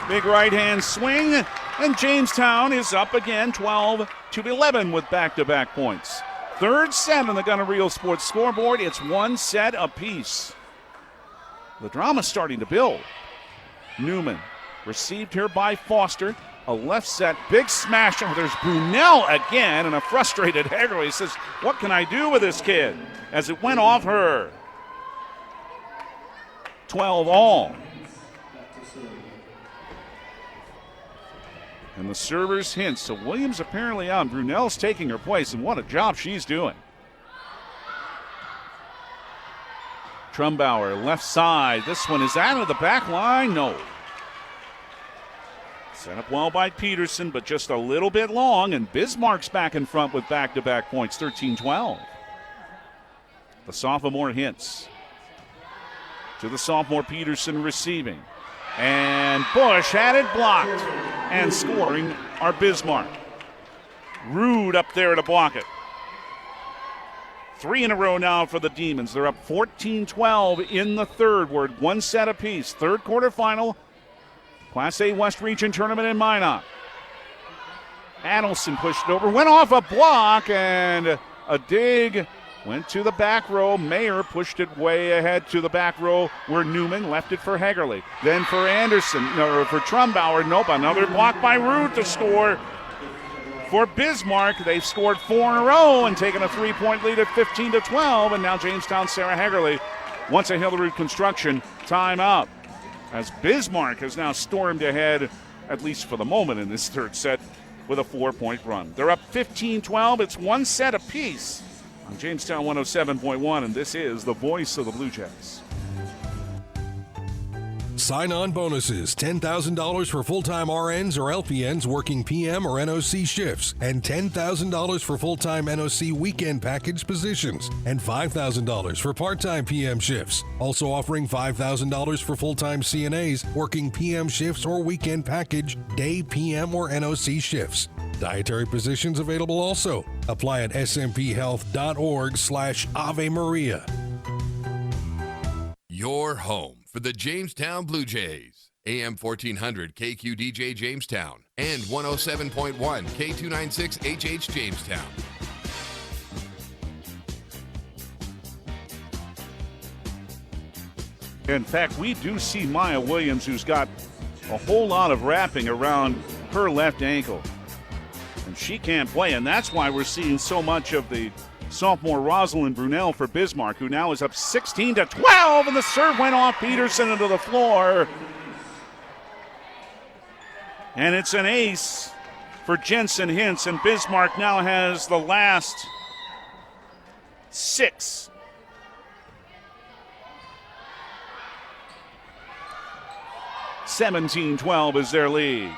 Big right hand swing. And Jamestown is up again 12-11 with back-to-back points. Third set on the Gunner Real Sports scoreboard. It's one set apiece. The drama's starting to build. Newman received here by Foster. A left set, big smash. Oh, there's Brunell again, and a frustrated Hegerly says, what can I do with this kid? As it went off her. 12-all. And the server's Hintz. So Williams apparently on. Brunell's taking her place, and what a job she's doing. Trumbauer, left side. This one is out of the back line. No. Set up well by Peterson, but just a little bit long, and Bismarck's back in front with back-to-back points, 13-12. The sophomore Hintz. To the sophomore Peterson receiving. And Bush had it blocked. And scoring are Bismarck. Rude up there to block it. 3 in a row now for the Demons. They're up 14-12 in the third. We're at one set apiece. Third quarterfinal. Class A West Region Tournament in Minot. Adelson pushed it over. Went off a block and a dig. Went to the back row. Mayer pushed it way ahead to the back row where Newman left it for Hegerly. Then for Anderson, no, for Trumbauer. Nope, another block by Rude to score. For Bismarck, they've scored 4 in a row and taken a 3-point lead at 15-12. And now Jamestown, Sarah Hegerly wants a Hillerud Construction timeout. As Bismarck has now stormed ahead, at least for the moment in this third set, with a 4-point run. They're up 15-12. It's one set apiece. On Jamestown 107.1, and this is the voice of the Blue Jays. Sign-on bonuses, $10,000 for full-time RNs or LPNs working PM or NOC shifts, and $10,000 for full-time NOC weekend package positions, and $5,000 for part-time PM shifts. Also offering $5,000 for full-time CNAs working PM shifts or weekend package, day PM or NOC shifts. Dietary positions available also. Apply at smphhealth.org/Ave Maria. Your home for the Jamestown Blue Jays. AM 1400 KQDJ Jamestown and 107.1 K296 HH Jamestown. In fact, we do see Maya Williams, who's got a whole lot of wrapping around her left ankle. And she can't play, and that's why we're seeing so much of the sophomore Rosalind Brunel for Bismarck, who now is up 16-12, and the serve went off Peterson into the floor. And it's an ace for Jensen Hintz, and Bismarck now has the last 6. (17-12) is their lead.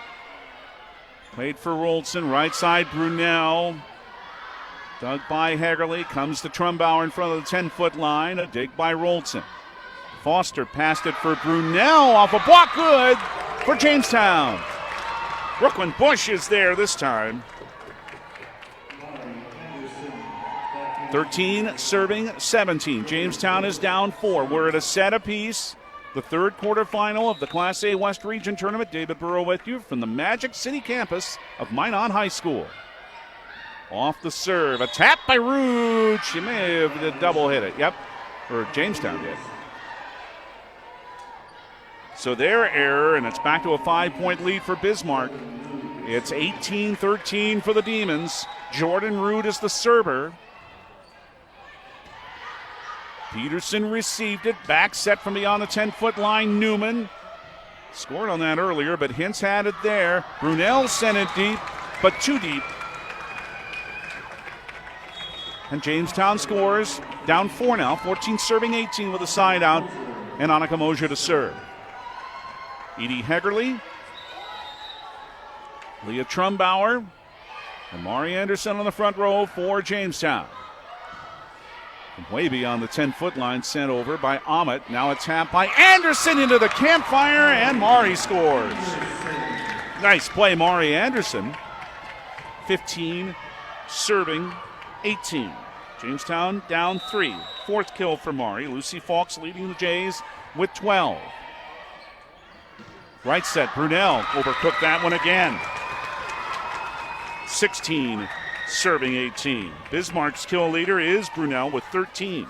Played for Rolson, right side Brunel. Dug by Hegerly, comes to Trumbauer in front of the 10-foot line. A dig by Rolson. Foster passed it for Brunel off a block, good for Jamestown. Brooklyn Bush is there this time. 13 serving 17. Jamestown is down 4. We're at a set apiece. The third quarterfinal of the Class A West Region Tournament. David Burrow with you from the Magic City campus of Minot High School. Off the serve, a tap by Rude. She may have double hit it. Yep, or Jamestown did. So their error, and it's back to a 5-point lead for Bismarck. It's 18-13 for the Demons. Jordan Rude is the server. Peterson received it. Back set from beyond the 10-foot line. Newman scored on that earlier, but Hintz had it there. Brunel sent it deep, but too deep. And Jamestown scores. Down 4 now. 14 serving 18 with a side out. And Annika Mosier to serve. Edie Hegerly. Leah Trumbauer. And Mari Anderson on the front row for Jamestown. From way beyond the 10-foot line, sent over by Ahmet. Now a tap by Anderson into the campfire, and Mari scores. Nice play, Mari Anderson. 15 serving 18. Jamestown down 3. 4th kill for Mari. Lucy Fawkes leading the Jays with 12. Right set, Brunel overcooked that one again. 16 serving 18. Bismarck's kill leader is Brunel with 13.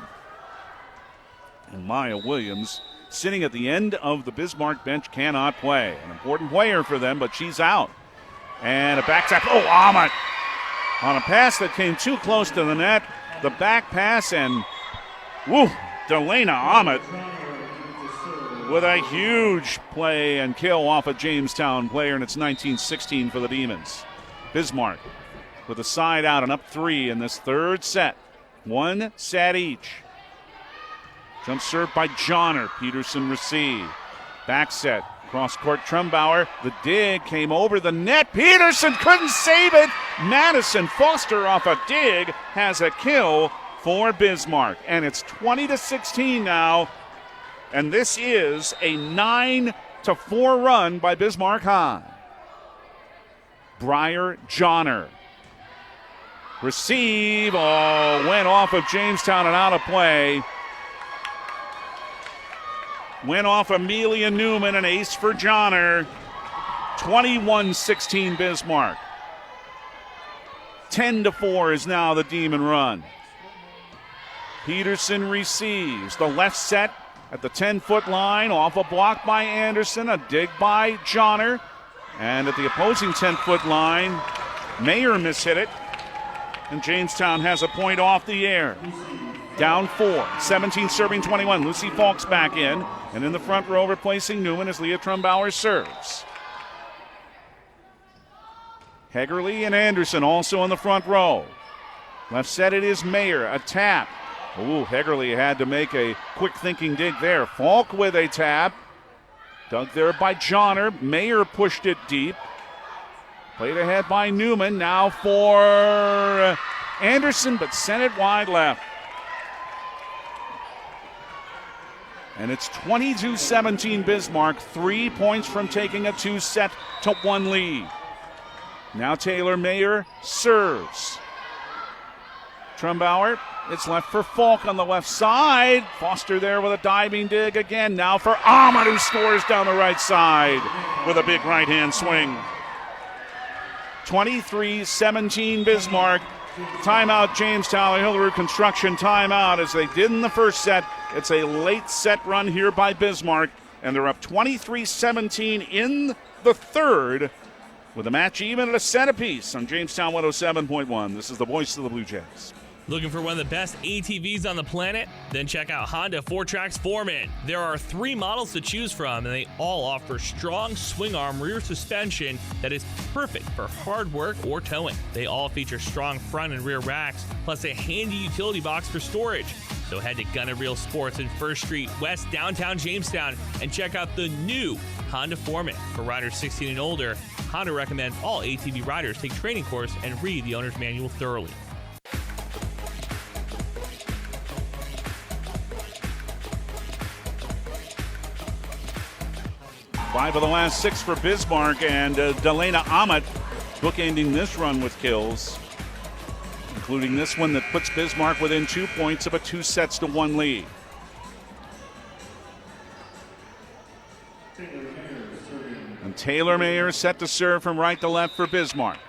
And Maya Williams, sitting at the end of the Bismarck bench, cannot play. An important player for them, but she's out. And a back tap. Oh, Ahmet on a pass that came too close to the net. The back pass, and Delana Ahmet with a huge play and kill off a Jamestown player, and it's 19-16 for the Demons. Bismarck with a side out and up 3 in this third set. 1 set each. Jump serve by Johnner. Peterson receive. Back set. Cross court Trumbauer. The dig came over the net. Peterson couldn't save it. Madison Foster off a dig has a kill for Bismarck. And it's 20-16 now. And this is a 9-4 run by Bismarck High. Briar Johnner. Receive. Oh, went off of Jamestown and out of play. Went off Amelia Newman, an ace for Johnner. 21-16 Bismarck. 10-4 is now the Demon run. Peterson receives. The left set at the 10-foot line. Off a block by Anderson. A dig by Johnner. And at the opposing 10-foot line, Mayer mishit it. And Jamestown has a point off the air. Down 4. 17 serving 21. Lucy Fawkes back in. And in the front row replacing Newman as Leah Trumbauer serves. Hegerly and Anderson also on the front row. Left set it is Mayer. A tap. Ooh, Hegerly had to make a quick thinking dig there. Falk with a tap. Dug there by Johnner. Mayer pushed it deep. Played ahead by Newman. Now for Anderson, but sent it wide left. And it's 22-17 Bismarck. 3 points from taking a 2-1 lead. Now Taylor Mayer serves. Trumbauer, it's left for Falk on the left side. Foster there with a diving dig again. Now for Ahmed, who scores down the right side with a big right-hand swing. 23-17 Bismarck. Timeout Jamestown. Hillerud Construction timeout as they did in the first set. It's a late set run here by Bismarck. and they're up 23-17 in the third with a match even at a set apiece on Jamestown 107.1. This is the voice of the Blue Jays. Looking for one of the best ATVs on the planet? Then check out Honda 4Trax Foreman. There are 3 models to choose from, and they all offer strong swing arm rear suspension that is perfect for hard work or towing. They all feature strong front and rear racks, plus a handy utility box for storage. So head to Gun & Reel Sports in 1st Street West, downtown Jamestown, and check out the new Honda Foreman. For riders 16 and older, Honda recommends all ATV riders take training course and read the owner's manual thoroughly. 5 of the last 6 for Bismarck, and Delana Ahmet bookending this run with kills, including this one that puts Bismarck within 2 points of a 2-1 lead. And Taylor Mayer set to serve from right to left for Bismarck.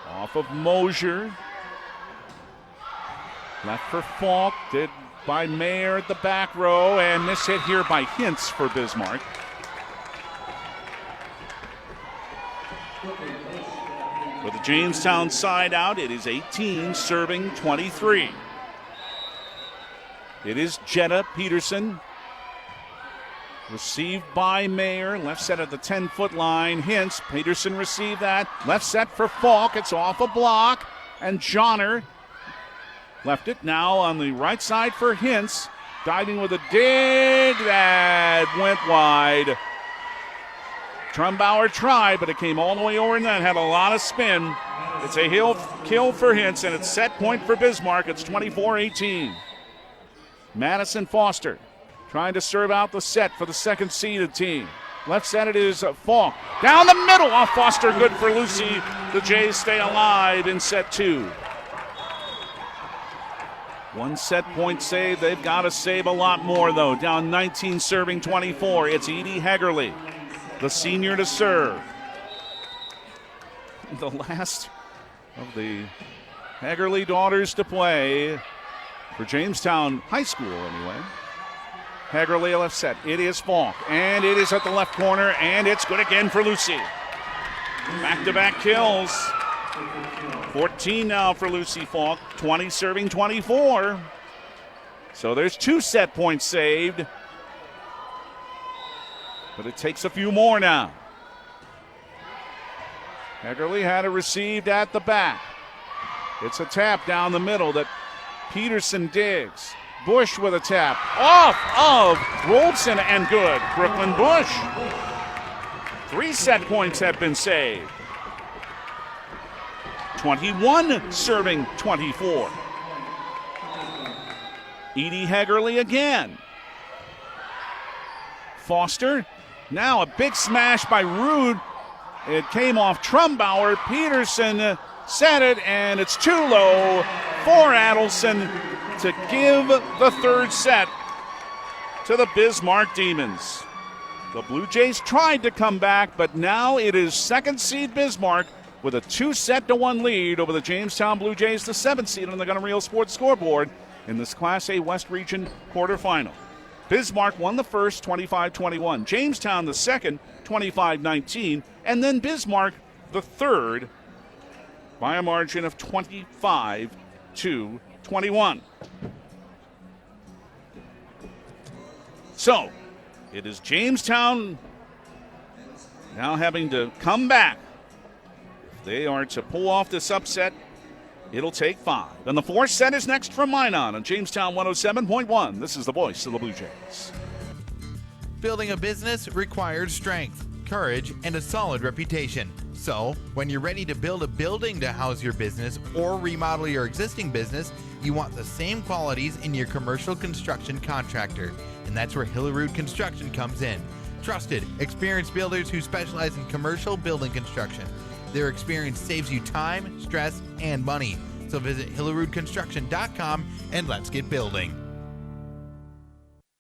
Off of Mosier. Left for Falk, did by Mayer at the back row, and this hit here by Hintz for Bismarck. With the Jamestown side out, it is 18 serving 23. It is Jetta Peterson. Received by Mayer, left set at the 10-foot line. Hintz, Peterson received that. Left set for Falk, it's off a block, and Johnner left it now on the right side for Hintz. Diving with a dig that went wide. Trumbauer tried, but it came all the way over and then had a lot of spin. It's a kill for Hintz, and it's set point for Bismarck. It's 24-18. Madison Foster trying to serve out the set for the second seeded team. Left set it is Falk. Down the middle off Foster, good for Lucy. The Jays stay alive in set 2. 1 set point save. They've got to save a lot more, though. Down 19 serving 24. It's Edie Hagerly, the senior, to serve. The last of the Hagerly daughters to play for Jamestown High School, anyway. Hagerly left set. It is Falk, and it is at the left corner, and it's good again for Lucy. Back-to-back kills. 14 now for Lucy Falk, 20 serving 24. So there's 2 set points saved. But it takes a few more now. Hagerly had it received at the back. It's a tap down the middle that Peterson digs. Bush with a tap. Off of Roldson and good. Brooklyn Bush. 3 set points have been saved. 21 serving 24. Edie Hagerly again. Foster. Now a big smash by Rude. It came off Trumbauer. Peterson set it, and it's too low for Adelson to give the third set to the Bismarck Demons. The Blue Jays tried to come back, but now it is second seed Bismarck with a 2-1 lead over the Jamestown Blue Jays, the 7th seed on the Gun & Reel Sports scoreboard in this Class A West Region quarterfinal. Bismarck won the first 25-21, Jamestown the second 25-19, and then Bismarck the third by a margin of 25-21. So, it is Jamestown now having to come back. If they are to pull off this upset, it'll take 5. And the 4th set is next from Minot on Jamestown 107.1. This is the voice of the Blue Jays. Building a business requires strength, courage, and a solid reputation. So, when you're ready to build a building to house your business or remodel your existing business, you want the same qualities in your commercial construction contractor. And that's where Hillerud Construction comes in. Trusted, experienced builders who specialize in commercial building construction. Their experience saves you time, stress, and money. So visit HillerudConstruction.com and let's get building.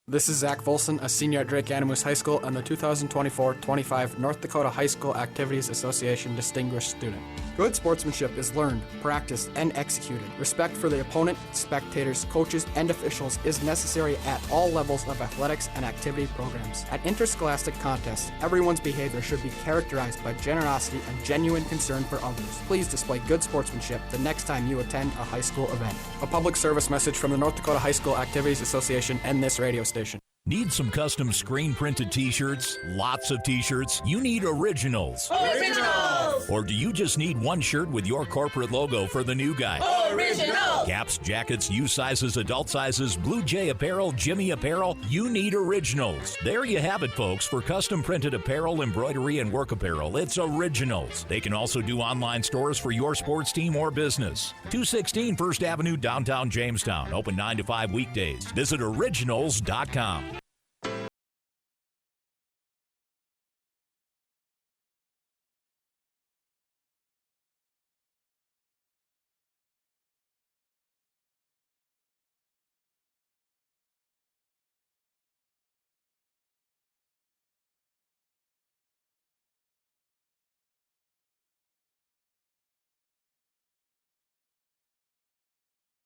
This is Zach Volson, a senior at Drake Animus High School and the 2024-25 North Dakota High School Activities Association Distinguished Student. Good sportsmanship is learned, practiced, and executed. Respect for the opponent, spectators, coaches, and officials is necessary at all levels of athletics and activity programs. At interscholastic contests, everyone's behavior should be characterized by generosity and genuine concern for others. Please display good sportsmanship the next time you attend a high school event. A public service message from the North Dakota High School Activities Association and this radio station. Need some custom screen printed t-shirts? Lots of t-shirts? You need originals. Originals! Or do you just need one shirt with your corporate logo for the new guy? Original! Caps, jackets, U sizes, adult sizes, Blue Jay apparel, Jimmy apparel. You need originals. There you have it, folks. For custom printed apparel, embroidery, and work apparel, it's Originals. They can also do online stores for your sports team or business. 216 First Avenue, downtown Jamestown. Open 9 to 5 weekdays. Visit originals.com.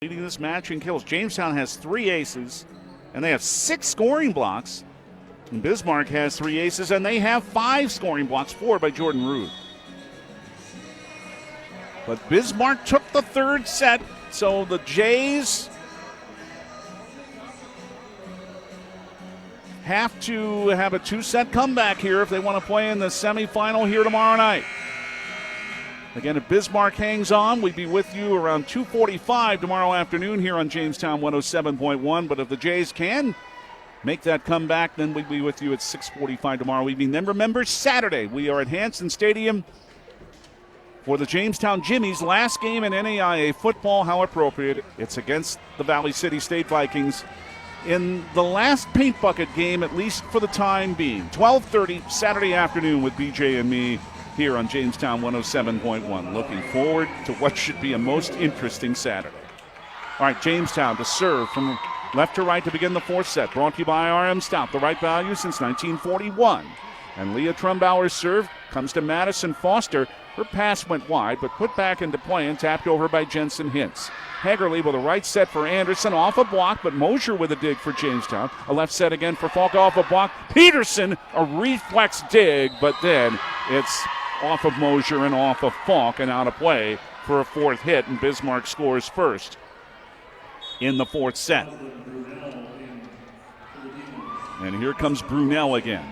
Leading this match in kills. Jamestown has 3 aces, and they have 6 scoring blocks. And Bismarck has 3 aces, and they have 5 scoring blocks, 4 by Jordan Rood. But Bismarck took the 3rd set, so the Jays have to have a 2-set comeback here if they want to play in the semifinal here tomorrow night. Again, if Bismarck hangs on, we'd be with you around 2:45 tomorrow afternoon here on Jamestown 107.1. But if the Jays can make that comeback, then we'd be with you at 6:45 tomorrow evening. Then remember, Saturday, we are at Hanson Stadium for the Jamestown Jimmies' last game in NAIA football. How appropriate. It's against the Valley City State Vikings in the last paint bucket game, at least for the time being. 12:30 Saturday afternoon with BJ and me here on Jamestown 107.1. Looking forward to what should be a most interesting Saturday. All right, Jamestown to serve from left to right to begin the 4th set. Brought to you by RM Stout, the right value since 1941. And Leah Trumbauer's serve comes to Madison Foster. Her pass went wide, but put back into play and tapped over by Jensen Hintz. Hagerly with a right set for Anderson, off a block, but Mosier with a dig for Jamestown. A left set again for Falk, off a block. Peterson, a reflex dig, but then it's off of Mosier and off of Falk and out of play for a 4th hit, and Bismarck scores first in the 4th set. And here comes Brunel again.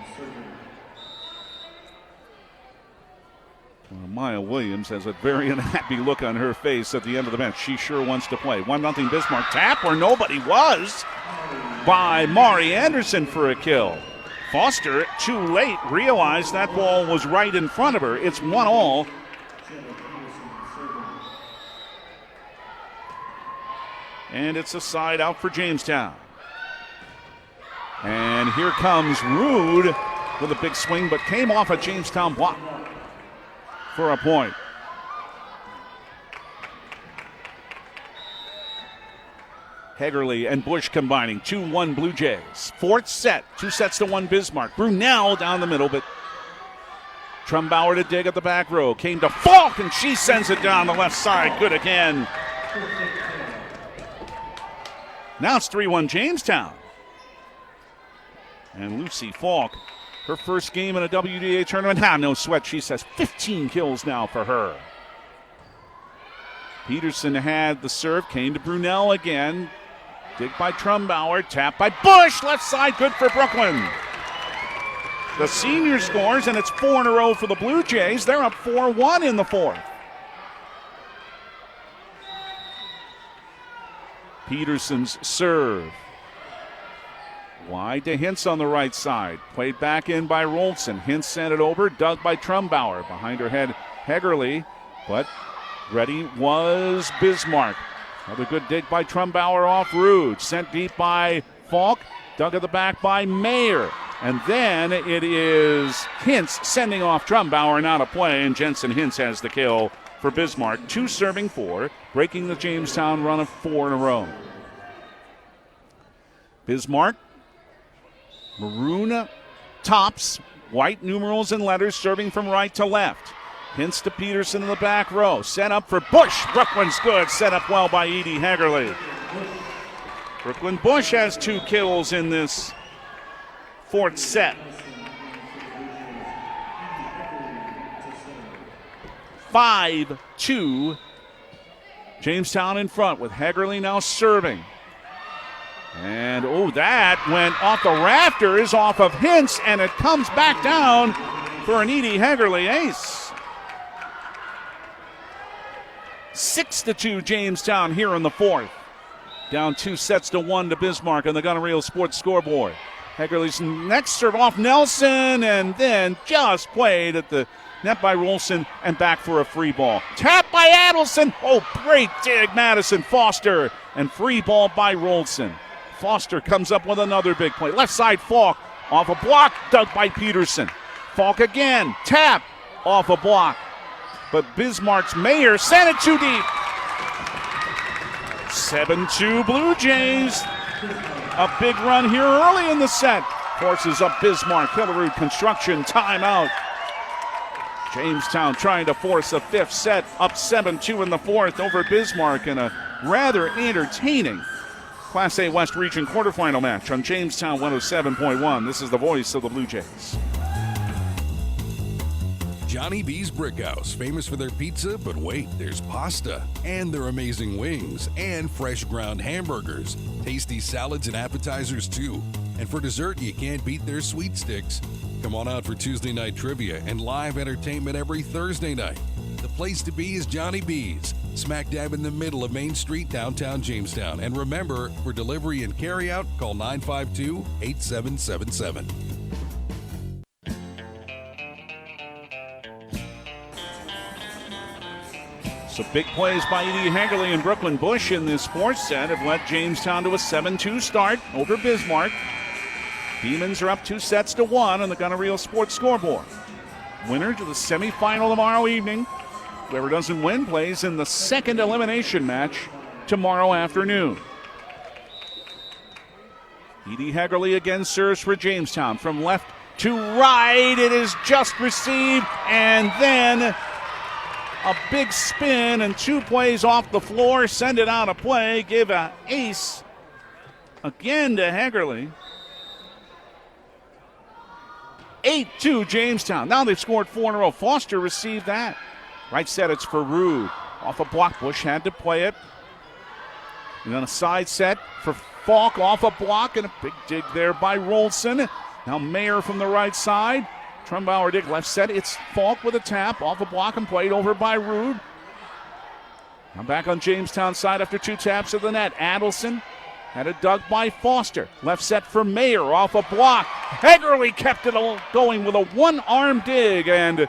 Well, Maya Williams has a very unhappy look on her face at the end of the bench. She sure wants to play. 1-0 Bismarck. Tap where nobody was by Mari Anderson for a kill. Foster, too late, realized that ball was right in front of her. It's 1-1. And it's a side out for Jamestown. And here comes Rood with a big swing, but came off a Jamestown block for a point. Hagerly and Bush combining. 2-1 Blue Jays. 4th set. 2-1 Bismarck. Brunel down the middle, but Trumbauer to dig at the back row. Came to Falk, and she sends it down the left side. Good again. Now it's 3-1 Jamestown. And Lucy Falk, her first game in a WDA tournament. No sweat, she says. 15 kills now for her. Peterson had the serve. Came to Brunel again. Dig by Trumbauer, tap by Bush, left side, good for Brooklyn. The senior scores, and it's 4 in a row for the Blue Jays. They're up 4-1 in the 4th. Peterson's serve. Wide to Hintz on the right side. Played back in by Rolson. Hintz sent it over, dug by Trumbauer. Behind her head, Hagerly, but ready was Bismarck. Another good dig by Trumbauer off Rood. Sent deep by Falk. Dug at the back by Mayer. And then it is Hintz sending off Trumbauer and out of play. And Jensen Hintz has the kill for Bismarck. 2 serving 4, breaking the Jamestown run of 4 in a row. Bismarck Maroon tops, white numerals and letters, serving from right to left. Hints to Peterson in the back row. Set up for Bush. Brooklyn's good. Set up well by Edie Hagerly. Brooklyn Bush has 2 kills in this fourth set. 5-2. Jamestown in front with Hagerly now serving. And, that went off the rafters off of Hintz, and it comes back down for an Edie Hagerly ace. 6-2 Jamestown here in the fourth. Down 2-1 to Bismarck on the Gonorrhea Sports scoreboard. Hagerly's next serve off Nelson, and then just played at the net by Rolson and back for a free ball. Tap by Adelson. Great dig, Madison Foster, and free ball by Rolson. Foster comes up with another big play. Left side Falk off a block, dug by Peterson. Falk again, tap off a block. But Bismarck's Mayer sent it too deep. 7-2 Blue Jays. A big run here early in the set. Forces up Bismarck. Hillerud Construction timeout. Jamestown trying to force a fifth set. Up 7-2 in the fourth over Bismarck in a rather entertaining Class A West Region quarterfinal match on Jamestown 107.1. This is the voice of the Blue Jays. Johnny B's Brickhouse, famous for their pizza, but wait, there's pasta, and their amazing wings, and fresh ground hamburgers, tasty salads and appetizers too. And for dessert, you can't beat their sweet sticks. Come on out for Tuesday night trivia and live entertainment every Thursday night. The place to be is Johnny B's, smack dab in the middle of Main Street, downtown Jamestown. And remember, for delivery and carryout, call 952-8777. So big plays by Edie Hagerly and Brooklyn Bush in this fourth set have led Jamestown to a 7-2 start over Bismarck. Demons are up 2-1 on the Gonorrhea Sports scoreboard. Winner to the semifinal tomorrow evening. Whoever doesn't win plays in the second elimination match tomorrow afternoon. Edie Hagerly again serves for Jamestown. From left to right, it is just received, and then a big spin and 2 plays off the floor. Send it out of play. Give an ace again to Hagerly. 8-2 Jamestown. Now they've scored 4 in a row. Foster received that. Right set, it's for Rude. Off a block, Bush had to play it. And then a side set for Falk off a block, and a big dig there by Rolson. Now Mayer from the right side. Trumbauer dig left set. It's Falk with a tap off a block and played over by Rude. Now back on Jamestown side after 2 taps of the net. Adelson had it dug by Foster. Left set for Mayer off a block. Hagerly kept it going with a one-arm dig and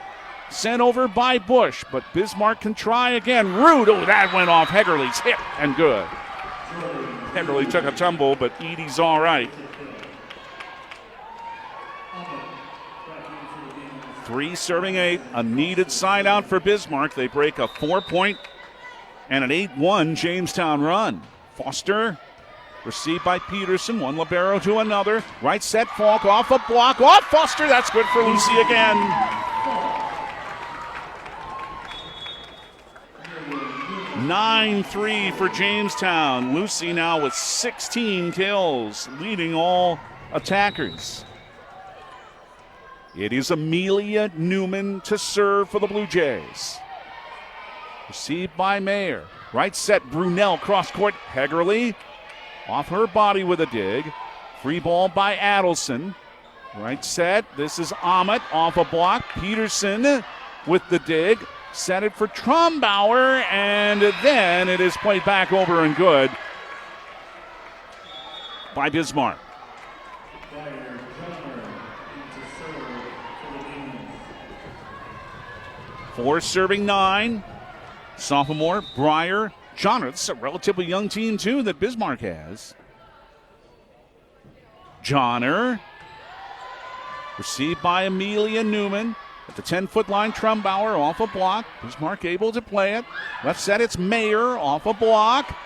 sent over by Bush. But Bismarck can try again. Rude, that went off Hagerly's hip and good. Hagerly took a tumble, but Edie's all right. 3 serving 8, a needed side out for Bismarck. They break a 4-point and an 8-1 Jamestown run. Foster received by Peterson, one libero to another. Right set, Falk off a block, off Foster, that's good for Lucy again. 9-3 for Jamestown. Lucy now with 16 kills, leading all attackers. It is Amelia Newman to serve for the Blue Jays. Received by Mayer. Right set, Brunel cross court. Hagerly off her body with a dig. Free ball by Adelson. Right set, this is Ahmet off a block. Peterson with the dig. Set it for Trumbauer, and then it is played back over and good by Bismarck. Four serving 9. Sophomore, Breyer, Johnner. This is a relatively young team, too, that Bismarck has. Johnner. Received by Amelia Newman. At the 10-foot line, Trumbauer off a block. Bismarck able to play it. Left set, it's Mayer off a block.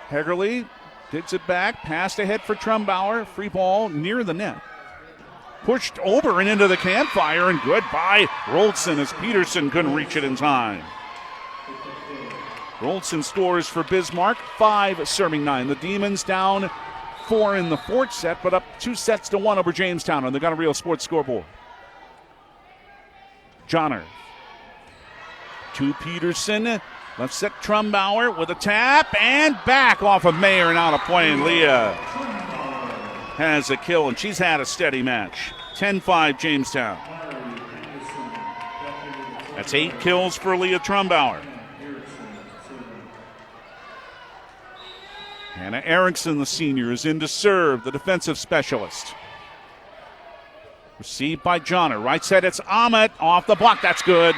Hagerly digs it back. Passed ahead for Trumbauer. Free ball near the net. Pushed over and into the campfire, and good by Roldson as Peterson couldn't reach it in time. Roldson scores for Bismarck, 5 serving 9. The Demons down 4 in the fourth set, but up 2-1 over Jamestown on the Gunner Real Sports scoreboard. Johnner to Peterson. Left set Trumbauer with a tap and back off of Mayer and out of play. And Leah has a kill, and she's had a steady match. 10-5 Jamestown. That's 8 kills for Leah Trumbauer. Hannah Erickson, the senior, is in to serve, the defensive specialist. Received by Johnner. Right set, it's Ahmet off the block. That's good.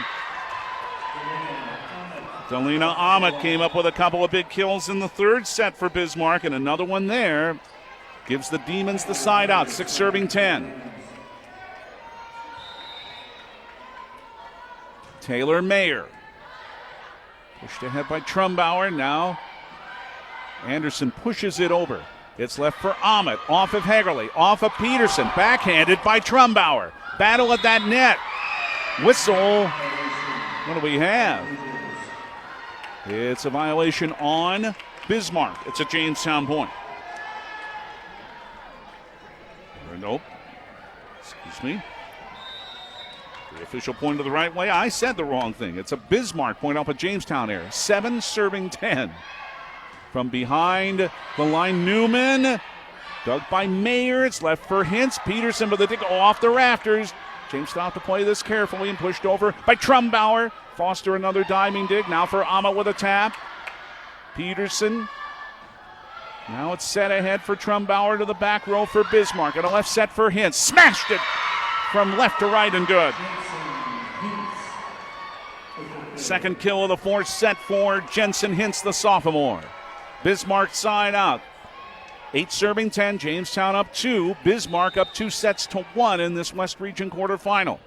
Delina Ahmet came up with a couple of big kills in the third set for Bismarck, and another one there gives the Demons the side out. 6 serving 10. Taylor Mayer. Pushed ahead by Trumbauer. Now Anderson pushes it over. It's left for Ahmet. Off of Hagerly. Off of Peterson. Backhanded by Trumbauer. Battle at that net. Whistle. What do we have? It's a violation on Bismarck. It's a Jamestown point. Or nope. Excuse me. The official pointed the right way. I said the wrong thing. It's a Bismarck point off a Jamestown error. 7 serving 10. From behind the line, Newman. Dug by Mayer. It's left for Hintz. Peterson with a dig off the rafters. Jamestown to play this carefully and pushed over by Trumbauer. Foster another diving dig. Now for Amma with a tap. Peterson. Now it's set ahead for Trumbauer to the back row for Bismarck. And a left set for Hintz. Smashed it from left to right and good. Second kill of the fourth set for Jensen Hintz, the sophomore. Bismarck side out. 8 serving 10. Jamestown up 2. Bismarck up 2-1 in this West Region quarterfinal.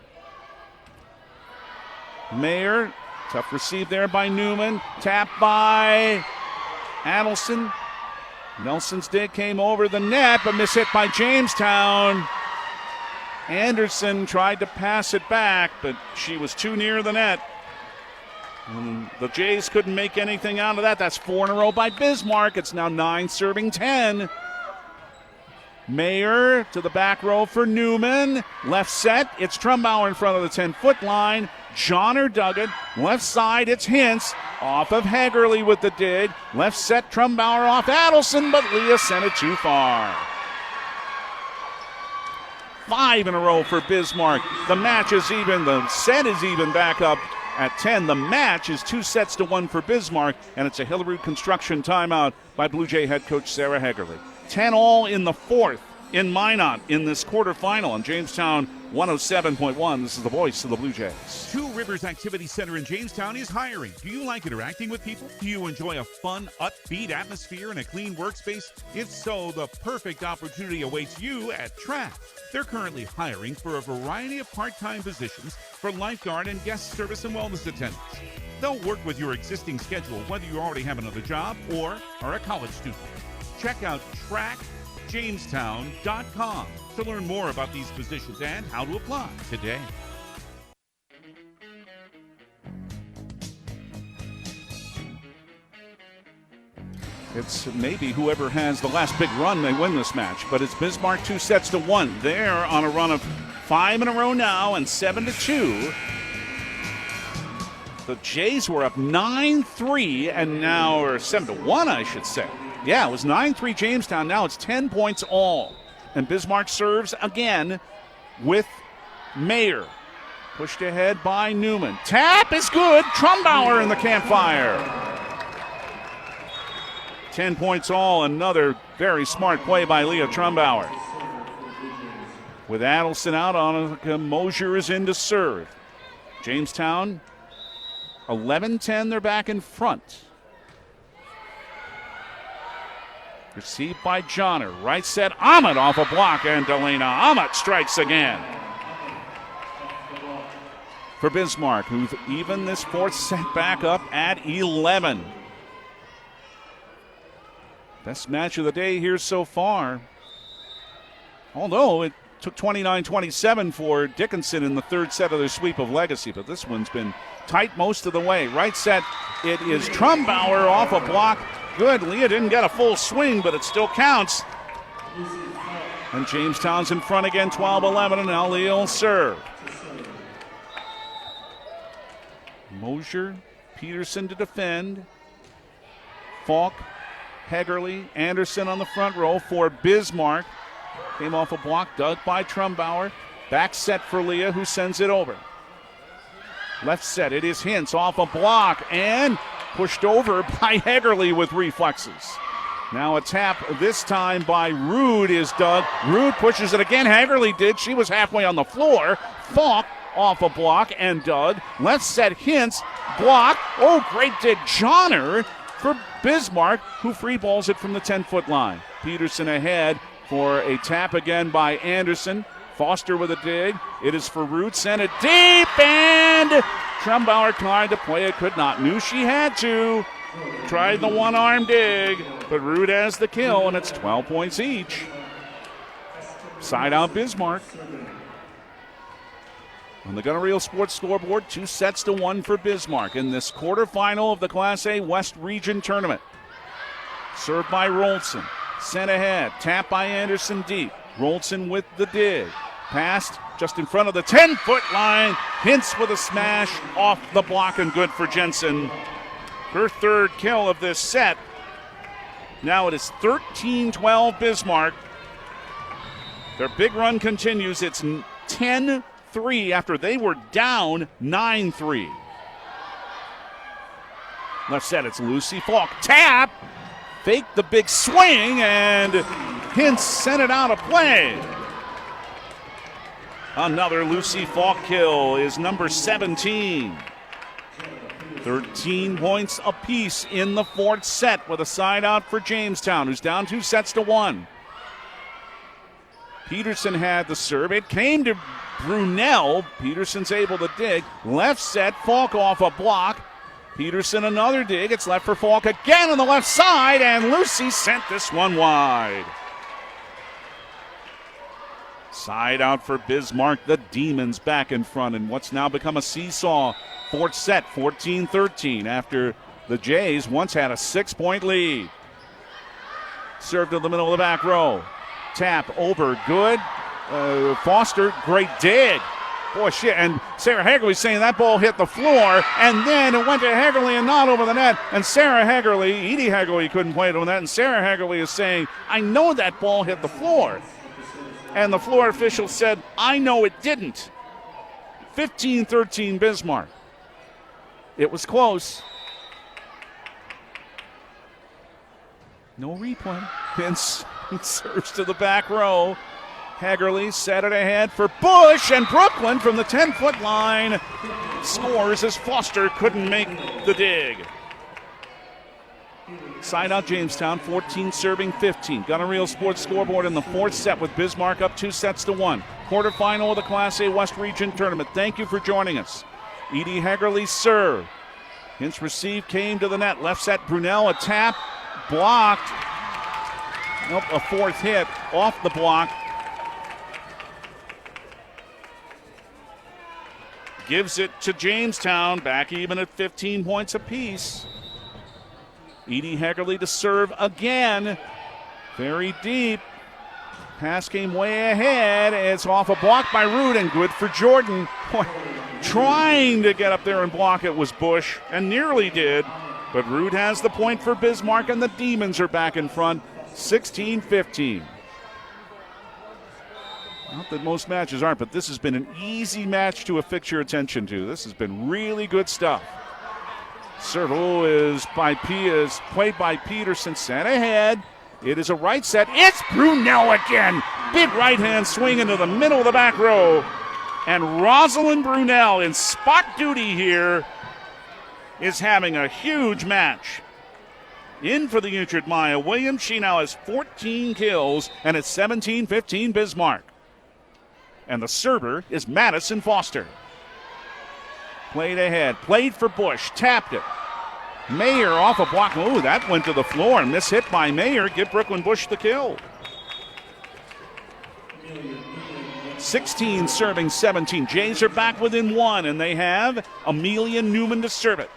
Mayer, tough receive there by Newman. Tap by Adelson. Nelson's dig came over the net, but mishit by Jamestown. Anderson tried to pass it back, but she was too near the net. And the Jays couldn't make anything out of that. That's 4 in a row by Bismarck. It's now 9 serving 10. Mayer to the back row for Newman. Left set, it's Trumbauer in front of the 10-foot line. Johnner dug it. Left side, it's Hintz. Off of Hagerly with the dig. Left set, Trumbauer off Adelson, but Leah sent it too far. 5 in a row for Bismarck. The match is even. The set is even back up at 10. The match is 2-1 for Bismarck, and it's a Hillerud Construction timeout by Blue Jay head coach Sarah Hagerly. 10 all in the fourth in Minot in this quarterfinal on Jamestown 107.1. This is the voice of the Blue Jays. Two Rivers Activity Center in Jamestown is hiring. Do you like interacting with people? Do you enjoy a fun, upbeat atmosphere and a clean workspace? If so, the perfect opportunity awaits you at Track. They're currently hiring for a variety of part-time positions for lifeguard and guest service and wellness attendants. They'll work with your existing schedule, whether you already have another job or are a college student. Check out trackjamestown.com to learn more about these positions and how to apply today. It's maybe whoever has the last big run may win this match, but it's Bismarck 2-1. They're on a run of 5 in a row now and 7-2. The Jays were up 9-3 and now are 7-1, I should say. Yeah, it was 9-3 Jamestown. Now it's 10 points all. And Bismarck serves again with Mayer. Pushed ahead by Newman. Tap is good. Trumbauer in the campfire. 10 points all. Another very smart play by Leah Trumbauer. With Adelson out on a Mosier is in to serve. Jamestown 11-10. They're back in front. Received by Johnner. Right set, Ahmet off a block, and Delana Ahmet strikes again. For Bismarck, who's even this fourth set back up at 11. Best match of the day here so far. Although it Took 29-27 for Dickinson in the third set of their sweep of Legacy, but this one's been tight most of the way. Right set, it is Trumbauer off a block. Good. Leah didn't get a full swing, but it still counts. And Jamestown's in front again, 12-11, and now Leah will serve. Mosier, Peterson to defend. Falk, Hegerly, Anderson on the front row for Bismarck. Came off a block, dug by Trumbauer. Back set for Leah, who sends it over. Left set, it is Hintz off a block and pushed over by Hegerly with reflexes. Now a tap this time by Rude is dug. Rude pushes it again. Hegerly did. She was halfway on the floor. Falk off a block and dug. Left set, Hintz, block. Oh, great dig. Johnner for Bismarck, who free balls it from the 10-foot line. Peterson ahead for a tap again by Anderson. Foster with a dig. It is for Rude. Sent it deep, and Trumbauer tried to play it, could not. Knew she had to. Tried the one-arm dig, but Rude has the kill, and it's 12 points each. Side out Bismarck. On the Gunner Reel Sports scoreboard, 2-1 for Bismarck in this quarterfinal of the Class A West Region Tournament. Served by Rolson. Sent ahead. Tap by Anderson deep. Rolson with the dig. Passed just in front of the 10-foot line. Hintz with a smash off the block and good for Jensen. Her third kill of this set. Now it is 13-12 Bismarck. Their big run continues. It's 10-3 after they were down 9-3. Left set, it's Lucy Falk. Tap! Fake the big swing, and Hintz sent it out of play. Another Lucy Falk kill is number 17. 13 points apiece in the fourth set with a side out for Jamestown, who's down 2-1. Peterson had the serve. It came to Brunel. Peterson's able to dig. Left set, Falk off a block. Peterson another dig. It's left for Falk again on the left side, and Lucy sent this one wide. Side out for Bismarck. The Demons back in front in what's now become a seesaw. Fourth set, 14-13, after the Jays once had a 6-point lead. Served to the middle of the back row. Tap over, good. Foster, great dig. Boy, shit, and Sarah Hegerly saying that ball hit the floor, and then it went to Hegerly and not over the net. And Sarah Hegerly, Edie Hegerly couldn't play it on that, and Sarah Hegerly is saying, I know that ball hit the floor. And the floor official said, I know it didn't. 15-13 Bismarck. It was close. No replay. Hintz serves to the back row. Hegerly set it ahead for Bush, and Brooklyn from the 10-foot line scores as Foster couldn't make the dig. Side out Jamestown, 14 serving 15. Gunner Reel Sports scoreboard in the fourth set with Bismarck up 2-1. Quarterfinal of the Class A West Region Tournament. Thank you for joining us. Edie Hegerly serve. Hintz receive, came to the net. Left set, Brunel, a tap, blocked. Nope, a fourth hit off the block. Gives it to Jamestown, back even at 15 points apiece. Edie Hegerly to serve again. Very deep. Pass came way ahead. It's off a block by Rude and good for Jordan. Boy, trying to get up there and block it was Bush and nearly did. But Rude has the point for Bismarck, and the Demons are back in front, 16-15. Not that most matches aren't, but this has been an easy match to affix your attention to. This has been really good stuff. Servo is played by Peterson, sent ahead. It is a right set. It's Brunel again. Big right hand swing into the middle of the back row. And Rosalind Brunel in spot duty here is having a huge match. In for the injured Maya Williams. She now has 14 kills, and it's 17-15 Bismarck. And the server is Madison Foster. Played ahead, played for Bush, tapped it. Mayer off a block. Oh, that went to the floor, and this hit by Mayer. Give Brooklyn Bush the kill. 16 serving 17. Jays are back within one, and they have Amelia Newman to serve it.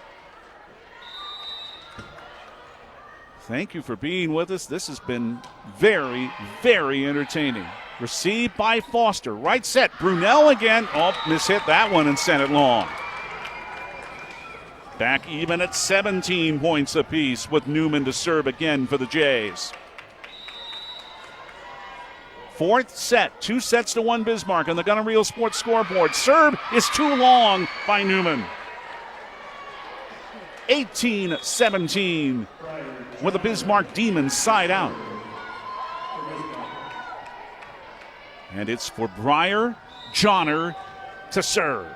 Thank you for being with us. This has been very, very entertaining. Received by Foster. Right set. Brunel again. Oh, mishit that one and sent it long. Back even at 17 points apiece with Newman to serve again for the Jays. Fourth set. 2 sets to 1 Bismarck on the Gunner Reel Sports scoreboard. Serve is too long by Newman. 18-17 with the Bismarck Demons side out. And it's for Breyer Johnner to serve.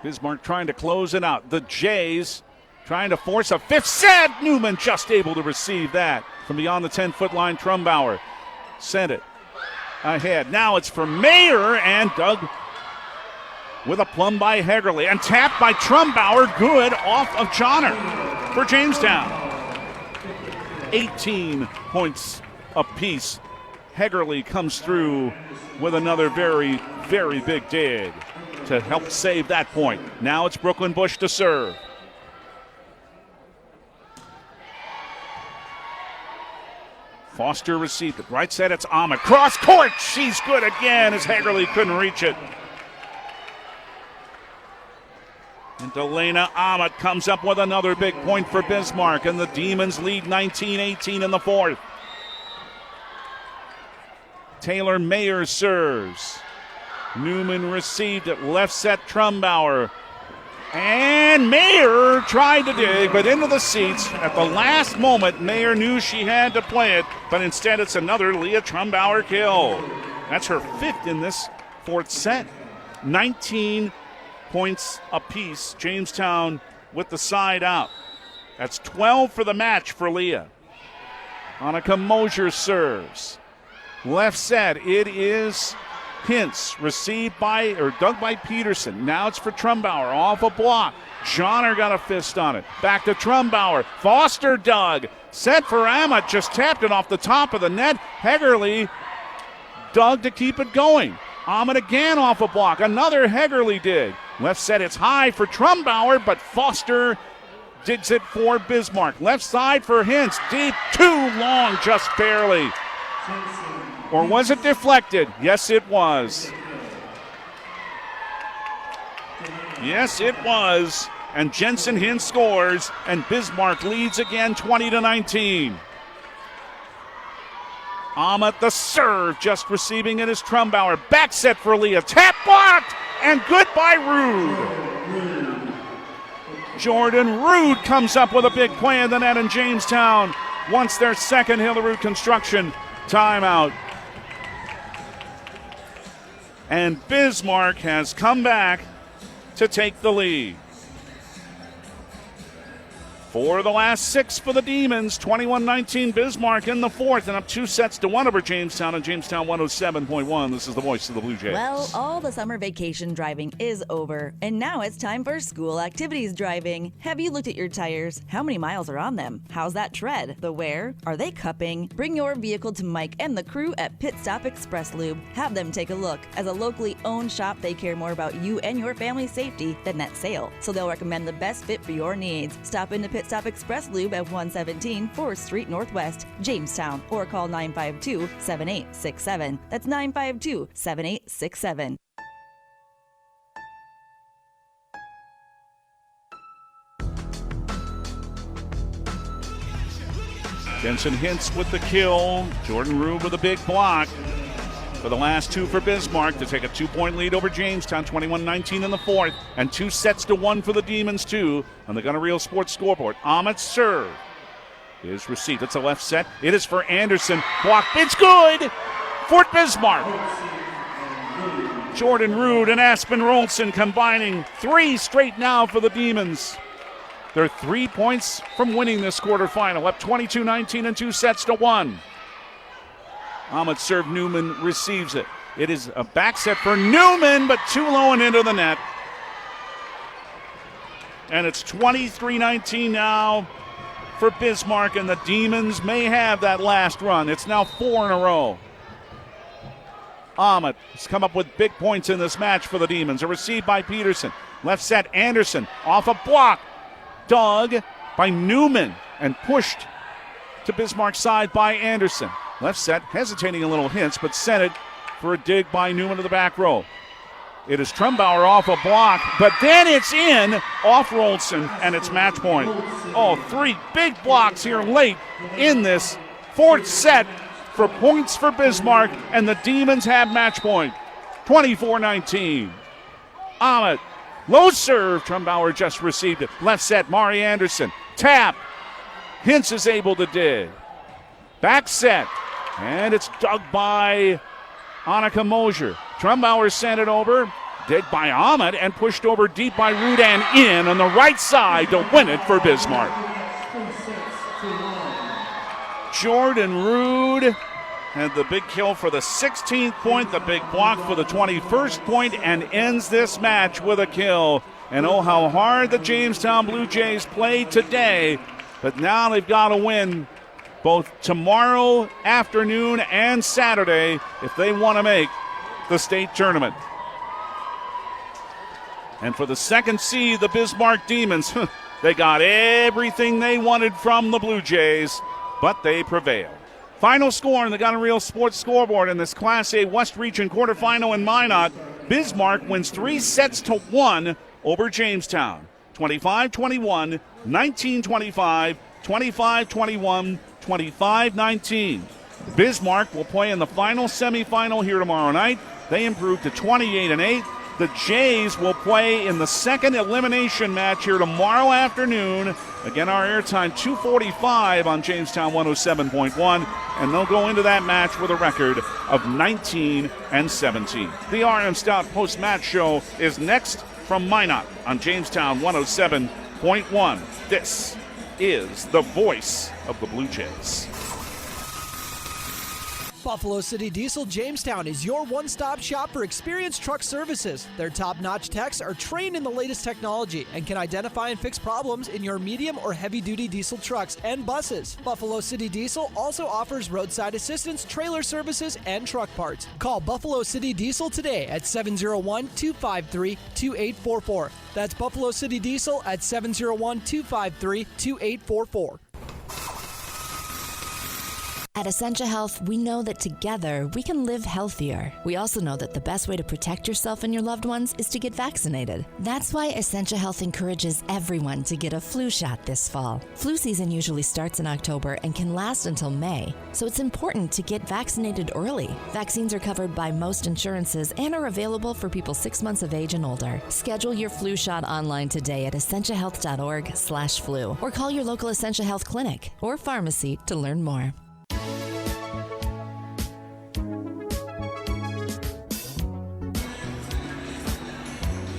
Bismarck trying to close it out. The Jays trying to force a 5th set. Newman just able to receive that from beyond the 10-foot line. Trumbauer sent it ahead. Now it's for Mayer, and Doug with a plumb by Hegerly, and tapped by Trumbauer. Good off of Johnner for Jamestown. 18 points apiece. Hegerly comes through with another very, very big dig to help save that point. Now it's Brooklyn Bush to serve. Foster received it. Right side, it's Ahmed. Cross court. She's good again as Hegerly couldn't reach it. And Delana Ahmed comes up with another big point for Bismarck, and the Demons lead 19-18 in the fourth. Taylor Mayer serves. Newman received it. Left set, Trumbauer. And Mayer tried to dig, but into the seats. At the last moment, Mayer knew she had to play it, but instead it's another Leah Trumbauer kill. That's her 5th in this 4th set. 19 points apiece. Jamestown with the side out. That's 12 for the match for Leah. Annika Mosier serves. Left set, it is Hintz, received by, or dug by Peterson. Now it's for Trumbauer, off a block. Johnner got a fist on it. Back to Trumbauer. Foster dug. Set for Ammett, just tapped it off the top of the net. Hegerly dug to keep it going. Ammett again off a block. Another Hegerly dig. Left set, it's high for Trumbauer, but Foster digs it for Bismarck. Left side for Hintz. Deep, too long, just barely. Or was it deflected? Yes, it was. Yes, it was. And Jensen Hintz scores, and Bismarck leads again 20-19. Ahmed the serve, just receiving it is Trumbauer. Back set for Leah. Tap blocked, and good by Rude. Jordan Rude comes up with a big play in the net, in Jamestown wants their second Hillerud Construction timeout. And Bismarck has come back to take the lead. For the last 6 for the Demons, 21-19 Bismarck in the fourth, and up 2 sets to 1 over Jamestown, and Jamestown 107.1. This is the voice of the Blue Jays. Well, all the summer vacation driving is over, and now it's time for school activities driving. Have you looked at your tires? How many miles are on them? How's that tread? The wear? Are they cupping? Bring your vehicle to Mike and the crew at Pit Stop Express Lube. Have them take a look. As a locally owned shop, they care more about you and your family's safety than that sale, so they'll recommend the best fit for your needs. Stop into Pit Stop Express Lube at 117 4th Street Northwest, Jamestown, or call 952-7867. That's 952-7867. Jensen Hintz with the kill. Jordan Rube with a big block. For the last 2 for Bismarck to take a 2-point lead over Jamestown, 21-19 in the fourth, and 2 sets to 1 for the Demons, too, on the Gunner Reel Sports scoreboard. Ahmed serve is received. It's a left set. It is for Anderson. Block. It's good. Fort Bismarck. Jordan Rude and Aspen Rolson combining 3 straight now for the Demons. They're 3 points from winning this quarterfinal, up 22-19 and 2 sets to 1. Ahmed serve, Newman receives it. It is a back set for Newman, but too low and into the net. And it's 23-19 now for Bismarck, and the Demons may have that last run. It's now 4 in a row. Ahmed has come up with big points in this match for the Demons. A receive by Peterson. Left set, Anderson off a block. Dug by Newman and pushed to Bismarck's side by Anderson. Left set, hesitating a little hints, but sent it for a dig by Newman to the back row. It is Trumbauer off a block, but then it's in off Rolson, and it's match point. Oh, 3 big blocks here late in this fourth set for points for Bismarck, and the Demons have match point. 24-19. Ahmed, low serve. Trumbauer just received it. Left set, Mari Anderson. Tap. Hintz is able to dig. Back set, and it's dug by Annika Mosier. Trumbauer sent it over, dig by Ahmed, and pushed over deep by Rude and in on the right side to win it for Bismarck. Jordan Rude had the big kill for the 16th point, the big block for the 21st point, and ends this match with a kill. And oh, how hard the Jamestown Blue Jays played today, but now they've got to win both tomorrow afternoon and Saturday if they want to make the state tournament. And for the second seed, the Bismarck Demons, they got everything they wanted from the Blue Jays, but they prevailed. Final score on the Gun and Reel Sports scoreboard in this Class A West Region quarterfinal in Minot. Bismarck wins 3-1 over Jamestown. 25-21, 19-25, 25-21, 25-19. Bismarck will play in the final semifinal here tomorrow night. They improved to 28-8. The Jays will play in the second elimination match here tomorrow afternoon. Again, our airtime 2:45 on Jamestown 107.1, and they'll go into that match with a record of 19-17. The RM Stout post-match show is next from Minot on Jamestown 107.1. This is the voice of the Blue Jays. Buffalo City Diesel Jamestown is your one-stop shop for experienced truck services. Their top-notch techs are trained in the latest technology and can identify and fix problems in your medium or heavy-duty diesel trucks and buses. Buffalo City Diesel also offers roadside assistance, trailer services, and truck parts. Call Buffalo City Diesel today at 701-253-2844. That's Buffalo City Diesel at 701-253-2844. At Essentia Health, we know that together we can live healthier. We also know that the best way to protect yourself and your loved ones is to get vaccinated. That's why Essentia Health encourages everyone to get a flu shot this fall. Flu season usually starts in October and can last until May, so it's important to get vaccinated early. Vaccines are covered by most insurances and are available for people 6 months of age and older. Schedule your flu shot online today at essentiahealth.org/flu or call your local Essentia Health clinic or pharmacy to learn more.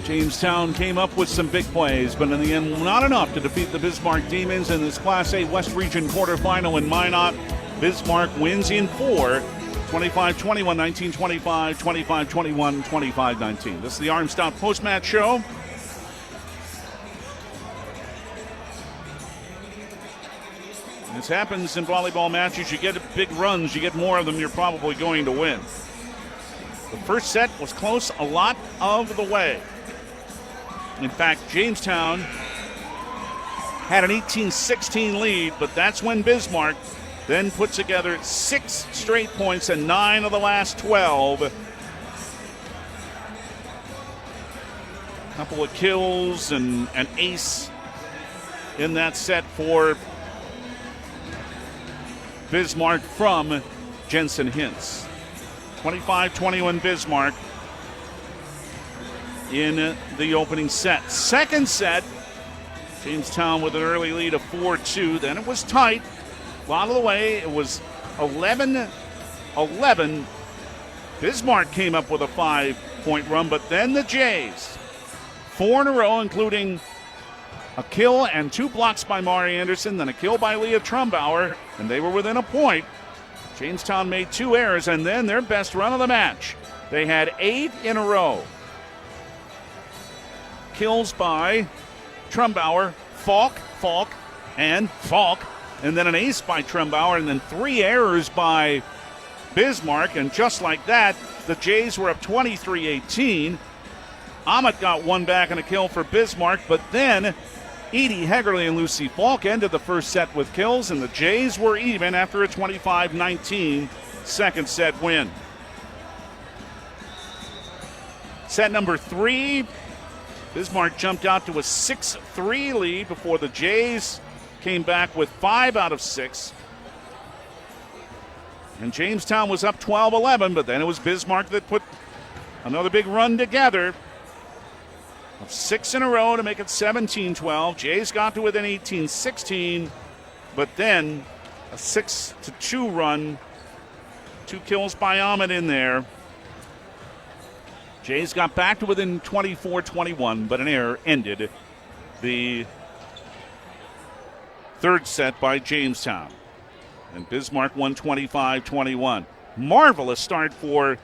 Jamestown came up with some big plays, but in the end, not enough to defeat the Bismarck Demons in this Class A West Region quarterfinal in Minot. Bismarck wins in 4, 25-21, 19-25, 25-21, 25-19. This is the RM Stout post-match show. This happens in volleyball matches. You get big runs, you get more of them, you're probably going to win. The first set was close a lot of the way. In fact, Jamestown had an 18-16 lead, but that's when Bismarck then put together 6 straight points and 9 of the last 12. A couple of kills and an ace in that set for Bismarck from Jensen Hintz. 25-21 Bismarck in the opening set. Second set, Jamestown with an early lead of 4-2. Then it was tight. A lot of the way, it was 11-11. Bismarck came up with a 5-point run, but then the Jays, 4 in a row, including a kill and 2 blocks by Mari Anderson, then a kill by Leah Trumbauer, and they were within a point. Jamestown made 2 errors, and then their best run of the match. They had 8 in a row. Kills by Trumbauer, Falk, and Falk, and then an ace by Trumbauer, and then 3 errors by Bismarck, and just like that, The Jays were up 23-18. Ahmet got one back and a kill for Bismarck, but then Edie Hegerle and Lucy Falk ended the first set with kills, and the Jays were even after a 25-19 second set win. Set number 3, Bismarck jumped out to a 6-3 lead before the Jays came back with 5 out of 6. And Jamestown was up 12-11, but then it was Bismarck that put another big run together of 6 in a row to make it 17-12. Jays got to within 18-16, but then a 6-2 run. 2 kills by Ahmet in there. Jays got back to within 24-21, but an error ended the third set by Jamestown. And Bismarck won 25-21. Marvelous start for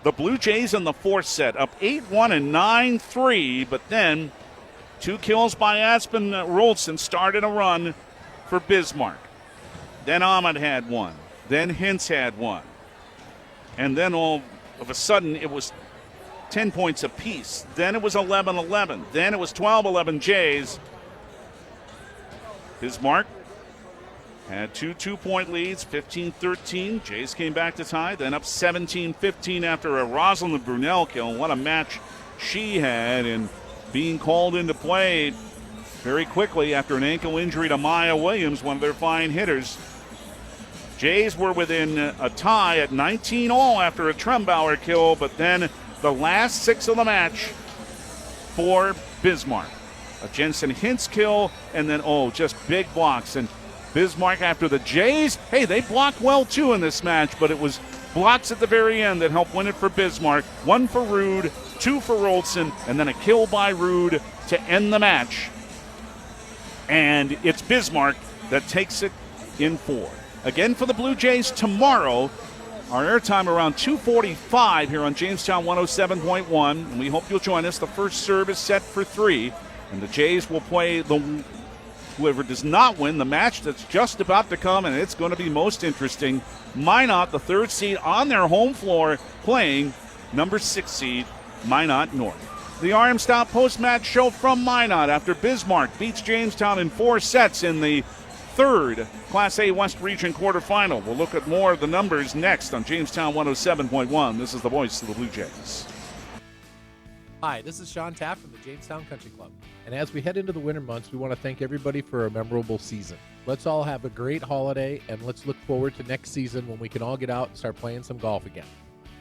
the Blue Jays in the fourth set, up 8-1 and 9-3, but then 2 kills by Aspen Rolson started a run for Bismarck. Then Ahmet had one. Then Hintz had one. And then all of a sudden it was 10 points apiece. Then it was 11-11. Then it was 12-11 Jays. Bismarck had 2 2-point leads, 15-13. Jays came back to tie, then up 17-15 after a Rosalind Brunel kill. What a match she had, and being called into play very quickly after an ankle injury to Maya Williams, one of their fine hitters. Jays were within a tie at 19 all after a Trumbauer kill, but then the last 6 of the match for Bismarck. A Jensen Hintz kill, and then, just big blocks. And Bismarck, after the Jays, hey, they blocked well too in this match, but it was blocks at the very end that helped win it for Bismarck. 1 for Rude, 2 for Rolson, and then a kill by Rude to end the match. And it's Bismarck that takes it in 4. Again for the Blue Jays tomorrow. Our airtime around 2:45 here on Jamestown 107.1. And we hope you'll join us. The first serve is set for 3. And the Jays will play whoever does not win the match that's just about to come, and it's going to be most interesting. Minot, the 3rd seed on their home floor, playing number 6 seed Minot North. The RM Stop post-match show from Minot after Bismarck beats Jamestown in 4 sets in the 3rd Class A West Region quarterfinal. We'll look at more of the numbers next on Jamestown 107.1. This is the voice of the Blue Jays. Hi, this is Sean Taft from the Jamestown Country Club. And as we head into the winter months, we want to thank everybody for a memorable season. Let's all have a great holiday, and let's look forward to next season when we can all get out and start playing some golf again.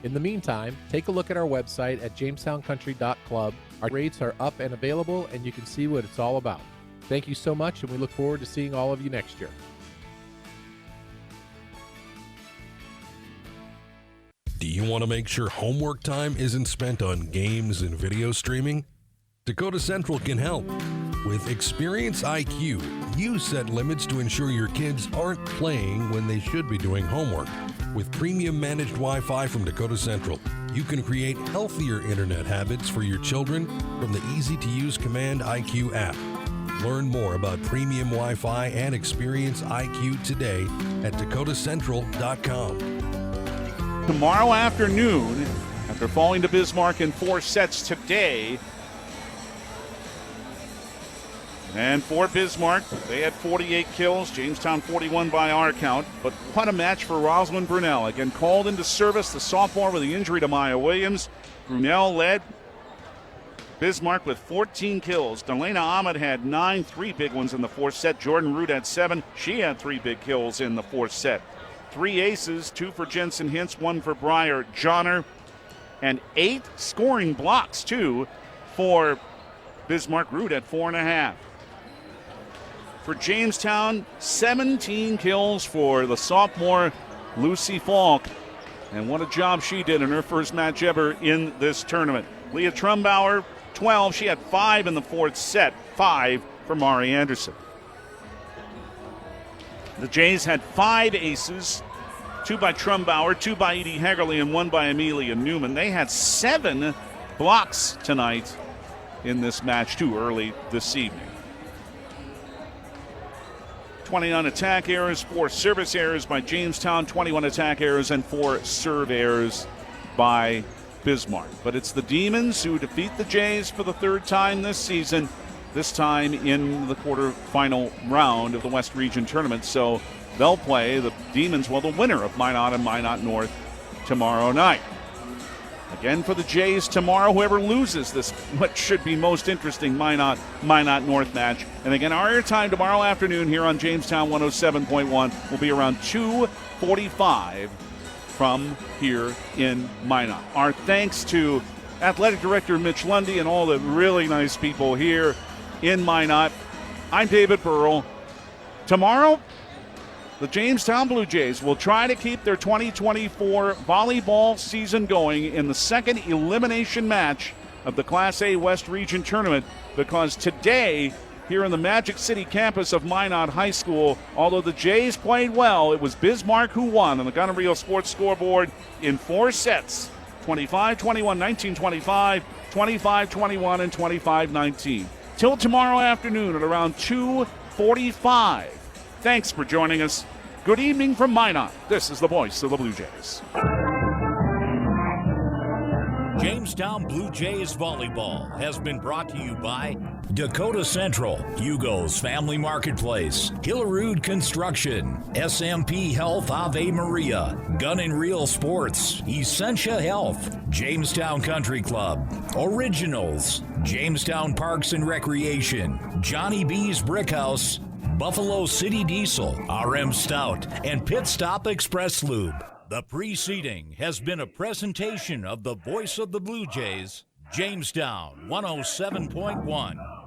In the meantime, take a look at our website at jamestown.country.club. Our rates are up and available, and you can see what it's all about. Thank you so much, and we look forward to seeing all of you next year. Do you want to make sure homework time isn't spent on games and video streaming? Dakota Central can help. With Experience IQ, you set limits to ensure your kids aren't playing when they should be doing homework. With premium managed Wi-Fi from Dakota Central, you can create healthier internet habits for your children from the easy-to-use Command IQ app. Learn more about premium Wi-Fi and Experience IQ today at dakotacentral.com. Tomorrow afternoon, after falling to Bismarck in 4 sets today, and for Bismarck, they had 48 kills, Jamestown 41 by our count, but what a match for Rosalind Brunel. Again, called into service, the sophomore with the injury to Maya Williams. Brunel led Bismarck with 14 kills. Delana Ahmed had 9, 3 big ones in the 4th set. Jordan Root had 7. She had 3 big kills in the 4th set. 3 aces, 2 for Jensen Hintz, 1 for Briar Johnner, and 8 scoring blocks, too, for Bismarck. Root at 4.5. For Jamestown, 17 kills for the sophomore Lucy Falk. And what a job she did in her first match ever in this tournament. Leah Trumbauer, 12. She had 5 in the 4th set, 5 for Mari Anderson. The Jays had 5 aces, 2 by Trumbauer, 2 by Edie Hegerle, and 1 by Amelia Newman. They had 7 blocks tonight in this match, too, early this evening. 29 attack errors, 4 service errors by Jamestown, 21 attack errors, and 4 serve errors by Bismarck. But it's the Demons who defeat the Jays for the third time this season, this time in the quarterfinal round of the West Region Tournament. So they'll play the Demons, well, the winner of Minot and Minot North tomorrow night. Again for the Jays tomorrow, whoever loses this, what should be most interesting Minot North match. And again, our airtime tomorrow afternoon here on Jamestown 107.1 will be around 2:45 from here in Minot. Our thanks to Athletic Director Mitch Lundy and all the really nice people here in Minot. I'm David Burrell. Tomorrow, the Jamestown Blue Jays will try to keep their 2024 volleyball season going in the second elimination match of the Class A West Region Tournament, because today, here in the Magic City campus of Minot High School, although the Jays played well, it was Bismarck who won on the Gunner Reel Sports scoreboard in 4 sets, 25-21, 19-25, 25-21, and 25-19. Till tomorrow afternoon at around 2:45. Thanks for joining us. Good evening from Minot. This is the voice of the Blue Jays. Jamestown Blue Jays Volleyball has been brought to you by Dakota Central, Hugo's Family Marketplace, Hillerud Construction, SMP Health Ave Maria, Gun and Reel Sports, Essentia Health, Jamestown Country Club, Originals, Jamestown Parks and Recreation, Johnny B's Brickhouse, Buffalo City Diesel, RM Stout, and Pit Stop Express Lube. The preceding has been a presentation of the voice of the Blue Jays, Jamestown 107.1.